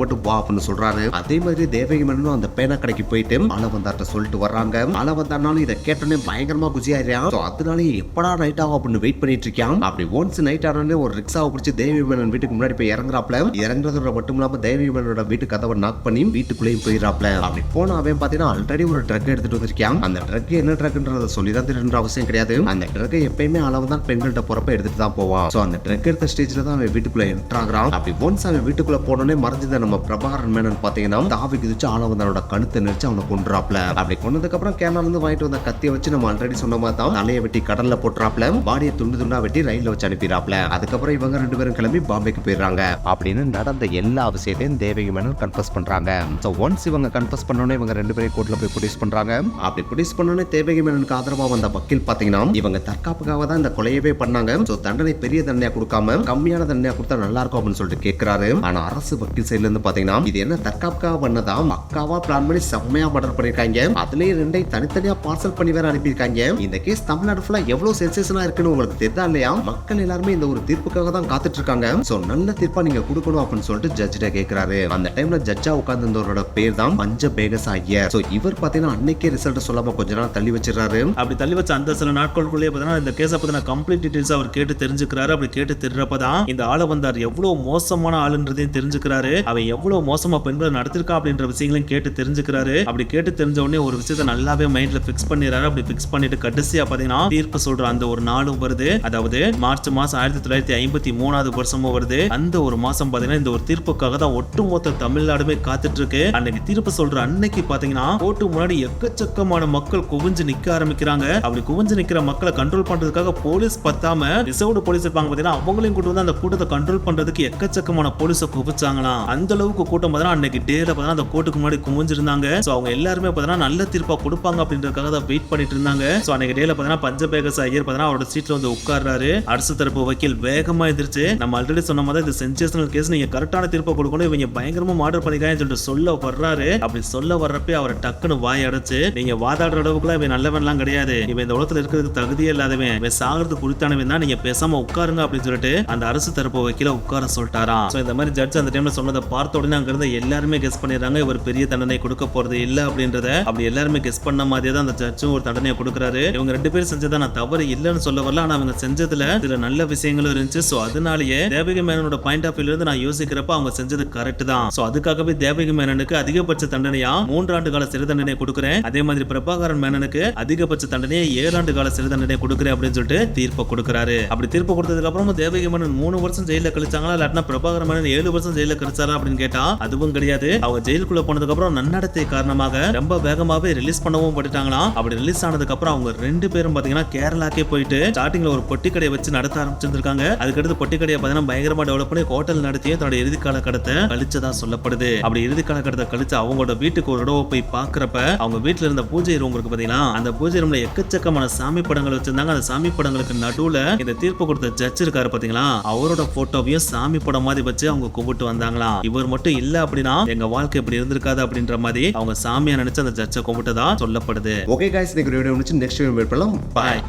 மட்டும் வா அப்படின்னு சொல்றாரு. அதே மாதிரி தேவகி மேனனும் அந்த பேனா கடைக்கு போயிட்டு ஆளவந்தார்ட்ட சொல்லிட்டு வர்றாங்க. ஆளவந்தார்னாலும் இதை கேட்டோன்னே பயங்கரமா குஜி ஆயிடுறான். சோ அதனாலே எப்படா நைட் ஆகும் அப்படின்னு வெயிட் பண்ணிட்டு இருக்கான். அப்படி ஒன்ஸ் நைட் ஆனோடனே ஒரு ரிக்ஷாவை பிடிச்சி தேவகி மேனன் வீட்டுக்கு முன்னாடி போய் இறங்குறாப்ல. இறங்குறதோட மட்டும் இல்லாம தேவகி மேனனோட வீட்டு கதவை நாக் பண்ணி வீட்டுக்குள்ளேயும் போயிடறாப்ல. அப்படி போன அவன் பாத்தீங்கன்னா ஆல்ரெடி ஒரு ட்ரக் எடுத்துட்டு வந்திருக்கான். அந்த ட்ரக் என்ன ட்ரக்ன்றத சொல்லிதான் தெரியுன்ற அவசியம் கிடையாது. அந்த ட்ரக்கை எப்பயுமே அளவுதான் பெண்கள்கிட்ட போறப்ப எடுத்துட்டு தான் போவான். சோ அந்த ட்ரக் எடுத்த ஸ்டேஜ்ல தான் அவன் வீட்டுக்குள்ள என்டர் ஆகுறான். அப்படி ஒன்ஸ் அவன் வீட்டுக்குள்ள போனோடனே மறைஞ்சத நம்ம பிரபாகரன் மேனன் பாத்தீங்கன்னா தாவி குதிச்சு ஆளவந்தானோட கழுத்தை நெரிச்சு அவனை கொன்றாப்ல. அப்படி கொன்னதுக்கு அப்புறம் கேரளால இருந்து வாங்கிட்டு வந்த கத்தியை வச்சு நம்ம ஆல்ரெடி சொன்ன மாதிரி தான் தலையை வெட்டி கடல்ல போட்டுறாப்ல. பாடியை துண்டு துண்டா வெட்டி ரயில்ல வச்சு அனுப்பிடுறாப்ல. அதுக்கப்புறம் இவங்க ரெண்டு பேரும் கிளம்பி பாம்பேக்கு போயிடுறாங்க. அப்படின்னு நடந்த எல்லா விஷயத்தையும் தேவகி மேனன் கன்ஃபஸ் பண்றாங்க. சோ ஒன்ஸ் இவங்க கன்ஃபஸ் பண்ணோனே இவங்க ரெண்டு பேரும் கோர்ட்ல போய் ப்ரொடியூஸ் பண்றாங்க. அப்படி ப்ரொடியூஸ் பண்ணோனே தேவகி மேனனுக்கு ஆதரவா வந்த வக்கீல் பாத்தீங்கன்னா இவங்க தற்காப்புக்காக தான் இந்த கொலையவே பண்ணாங்க, சோ தண்டனை பெரிய தண்டனையா கொடுக்காம கம்மியான தண்டனையா கொடுத்தா நல்லா இருக்கும் அப்படின்னு சொல்லிட்டு கேட்கிறாரு. ஆனா அரசு வக்கீல் சைடுல இருந்து பாத்தீங்கன்னா இது என்ன தற்காப்புக்காக பண்ணதா, மக்காவா பிளான் பண்ணி செம்மையா மர்டர் பண்ணிருக்காங்க, அதுலயே ரெண்டையும் தனித்தனியா பார்சல் பண்ணி வேற அனுப்பியிருக்காங்க. இந்த கேஸ் தமிழ்நாடு ஃபுல்லா எவ்வளவு சென்சேஷனா இருக்குன்னு உங்களுக்கு தெரியுதா இல்லையா, மக்கள் எல்லாருமே இந்த ஒரு தீர்ப்புக்காக தான் காத்துட்டு இருக்காங்க, சோ நல்ல தீர்ப்பா நீங்க கொடுக்கணும் அப்படின்னு சொல்லிட்டு ஜட்ஜிட்ட கேட்கிறாரு. அந்த டைம்ல ஜட்ஜா உட்கார்ந்து இருந்தவரோட பேர் தான் பஞ்ச பேகஸ் ஐயர். சோ இவர் பாத்தீங்கன்னா அன்னைக்கே ரிசல்ட் சொல்லாம கொஞ்ச நாள் தள்ளி வச்சிடறாரு. அப்படி தள்ளி வச்ச அந்த சில நாட்களுக்குள்ளே பார்த்தீங்கன்னா இந்த கேஸை பத்தின கம்ப்ளீட் டீடைல்ஸ் அவர் கேட்டு தெரிஞ்சுக்கிறாரு. அப்படி கேட்டு தெரிறப்பதான் இந்த ஆளவந்தார் எவ்வளவு மோசமான ஆளுன்றதையும் தெரிஞ்சுக்கிறாரு. அவன் எவ்வளவு மோசமா பெண்களை நடத்திருக்கா அப்படின்ற விஷயங்களையும் கேட்டு தெரிஞ்சுக்கிறாரு. அப்படி கேட்டு தெரிஞ்ச உடனே ஒரு விஷயத்தை நல்லாவே மைண்ட்ல பிக்ஸ் பண்ணிடுறாரு. அப்படி பிக்ஸ் பண்ணிட்டு கடைசியா பாத்தீங்கன்னா தீர்ப்பு சொல்ற அந்த ஒரு நாளும் வருது. அதாவது மார்ச் மாசம் 1953 வருஷமும் வருது. அந்த ஒரு மாசம் பாத்தீங்கன்னா இந்த ஒரு தீர்ப்புக்காக தான் ஒட்டுமொத்த தமிழ்நாடுமே காத்துட்டு இருக்கு. அன்னைக்கு தீர்ப்பு சொல்ற அன்னைக்கு பாத்தீங்கன்னா கோர்ட்டு முன்னாடி எக்கச்சக்கமான மக்கள் குவிஞ்சு நிக்க ஆரம்பிக்கிறாங்க. அப்படி குவிஞ்சு நிக்கிற மக்களை கண்ட்ரோல் பண்றதுக்காக போலீஸ் பத்தாம ரிசர்வ்டு போலீஸ் இருப்பாங்க பாத்தீங்கன்னா அவங்களையும் கூட்டு வந்து அந்த கூட்டத்தை கண்ட்ரோல் பண்றதுக்கு எக்கச்சக்கமான போலீஸை குவிச்சாங்களாம். அந்த அளவுக்கு கூட்டம் பாத்தீங்கன்னா அன்னைக்கு டேல பாத்தீங்கன்னா அந்த கோர்ட்டுக்கு முன்னாடி குவிஞ்சிருந்தாங்க. சோ அவங்க எல்லாருமே பாத்தீங்கன்னா நல்ல தீர்ப்பா கொடுப்பாங்க அப்படின்றதுக்காக தான் வெயிட் பண்ணிட்டு இருந்தாங்க. சோ அன்னைக்கு டேல பாத்தீங்கன்னா பஞ்சபேகஸ் ஐயர் பாத்தீங்கன்னா அவரோட சீட்ல வந்து உட்கார்றாரு. அரசு தரப்பு வக்கீல் வேகமா எதிர்த்து நம்ம ஆல்ரெடி சொன்ன மாதிரி இது சென்சேஷனல் கேஸ், நீங்க கரெக்டான தீர்ப்பை கொடுக்கணும், இவங்க பயங்கரமா ஆர்டர் பண்ணிக்கான்னு சொல்லிட்டு சொல்ல வர்றாரு. அப்படி சொல்ல வர்றப்ப அவரை டக்குன்னு வாய் அடைச்சு, நீங்க வாதாடுற அளவுக்குலாம் இவன் நல்லவன்லாம் கிடையாது, இவன் இந்த உலகத்துல இருக்கிறதுக்கு தகுதியே இல்லாதவன், இவன் சாகிறதுக்கு குறித்தானவன் தான், நீங்க பேசாம உட்காருங்க அப்படின்னு சொல்லிட்டு அந்த அரசு தரப்பு வக்கீல உட்கார சொல்லிட்டாராம். சோ இந்த மாதிரி ஜட்ஜ் அந்த டைம்ல சொன்னதை பார்த்த உடனே அங்க இருந்து எல்லாருமே கெஸ் பண்ணிடுறாங்க இவர் பெரிய தண்டனை கொடுக்க போறது இல்ல அப்படின்றத. அப்படி எல்லாருமே கெஸ் பண்ண மாதிரியே தான் அந்த ஜட்ஜும் ஒரு தண்டனையை கொடுக்குறாரு. இவங்க ரெண்டு பேரும் செஞ்சதா நான் தவறு இல்லைன்னு சொல்ல வரல, ஆனா அவங்க செஞ்சதுல சில நல்ல விஷயங்களும் இருந்துச்சு. சோ அதனாலேயே தேவகி மேனனோட பாயிண்ட் ஆஃப் வியூல இருந்து நான் யோசிக்கிறப்ப அவங்க செஞ்சது கரெக்ட் தான். சோ அதுக்காகவே தேவகி மேனனுக்கு அதிகபட்ச தண்டனையா 3 ஆண்டு கால சிறை தண்டனை கொடுக்குறேன், அதே மாதிரி பிரபாகரன் மேனனுக்கு அதிகபட்ச தண்டனையை 7 ஆண்டு கால சிறை தண்டனை கொடுக்குறேன் அப்படின்னு சொல்லிட்டு தீர்ப்பு கொடுக்குறாரு. அப்படி தீர்ப்பு கொடுத்ததுக்கு அப்புறம் தேவகி மேனன் 3 வருஷம் ஜெயில கழிச்சாங்களா இல்லாட்டினா பிரபாகரன் மேனன் 7 வருஷம் ஜெயில கழிச்சாரா அப்படின்னு கேட்டா அதுவும் கிடையாது. அவங்க ஜெயிலுக்குள்ள போனதுக்கு அப்புறம் நன்னடத்தை காரணமாக ரொம்ப வேகமாவே ரிலீஸ் பண்ணவும் பட்டுட்டாங்களாம். அப்படி ரிலீஸ் ஆனதுக்கு அப்புறம் அவங்க ரெண்டு பேரும் பாத்தீங்கன்னா கேரளாக்கே போயிட்டு ஸ்டார்டிங்ல ஒரு பொட்டி கடையை வச்சு நடத்த ஆரம்பிச்சிருக்காங்க. அதுக்கடுத்து பொட்டி கடையை பாத்தீங்கன்னா பயங்கரமா டெவலப் பண்ணி ஹோட்டல் நடத்தியே தன்னோட இறுதி காலகட்டத்தை கழிச்சதா சொல்லப்படுது. அப்படி இறுதி காலகட்டத்தை கழிச்சு அவங்களோட வீட்டுக்கு ஒரு தடவை போய் பாக்குறப்ப அவங்க வீட்டுல இருந்த பூஜை ரூம் இருக்கு பாத்தீங்கன்னா, அந்த பூஜை ரூம்ல எக்கச்சக்கமான சாமி படங்கள் வச்சிருந்தாங்க. அந்த சாமி படங்களுக்கு நடுவுல இந்த தீர்ப்பு கொடுத்த ஜட்ஜ் இருக்காரு பாத்தீங்களா, அவரோட போட்டோவையும் சாமி படம் மாதிரி வச்சு அவங்க கும்பிட்டு வந்தாங்களாம். இவர் மட்டும் இல்ல அப்படின்னா எங்க வாழ்க்கை இப்படி இருந்திருக்காது அப்படின்ற மாதிரி அவங்க சாமியா நினைச்சு அந்த ஜட்ஜை கும்பிட்டதா சொல்லப்படுது. ஓகே गाइस, இந்த வீடியோ முடிச்சு நெக்ஸ்ட் வீடியோ மீட் பண்ணலாம். பை.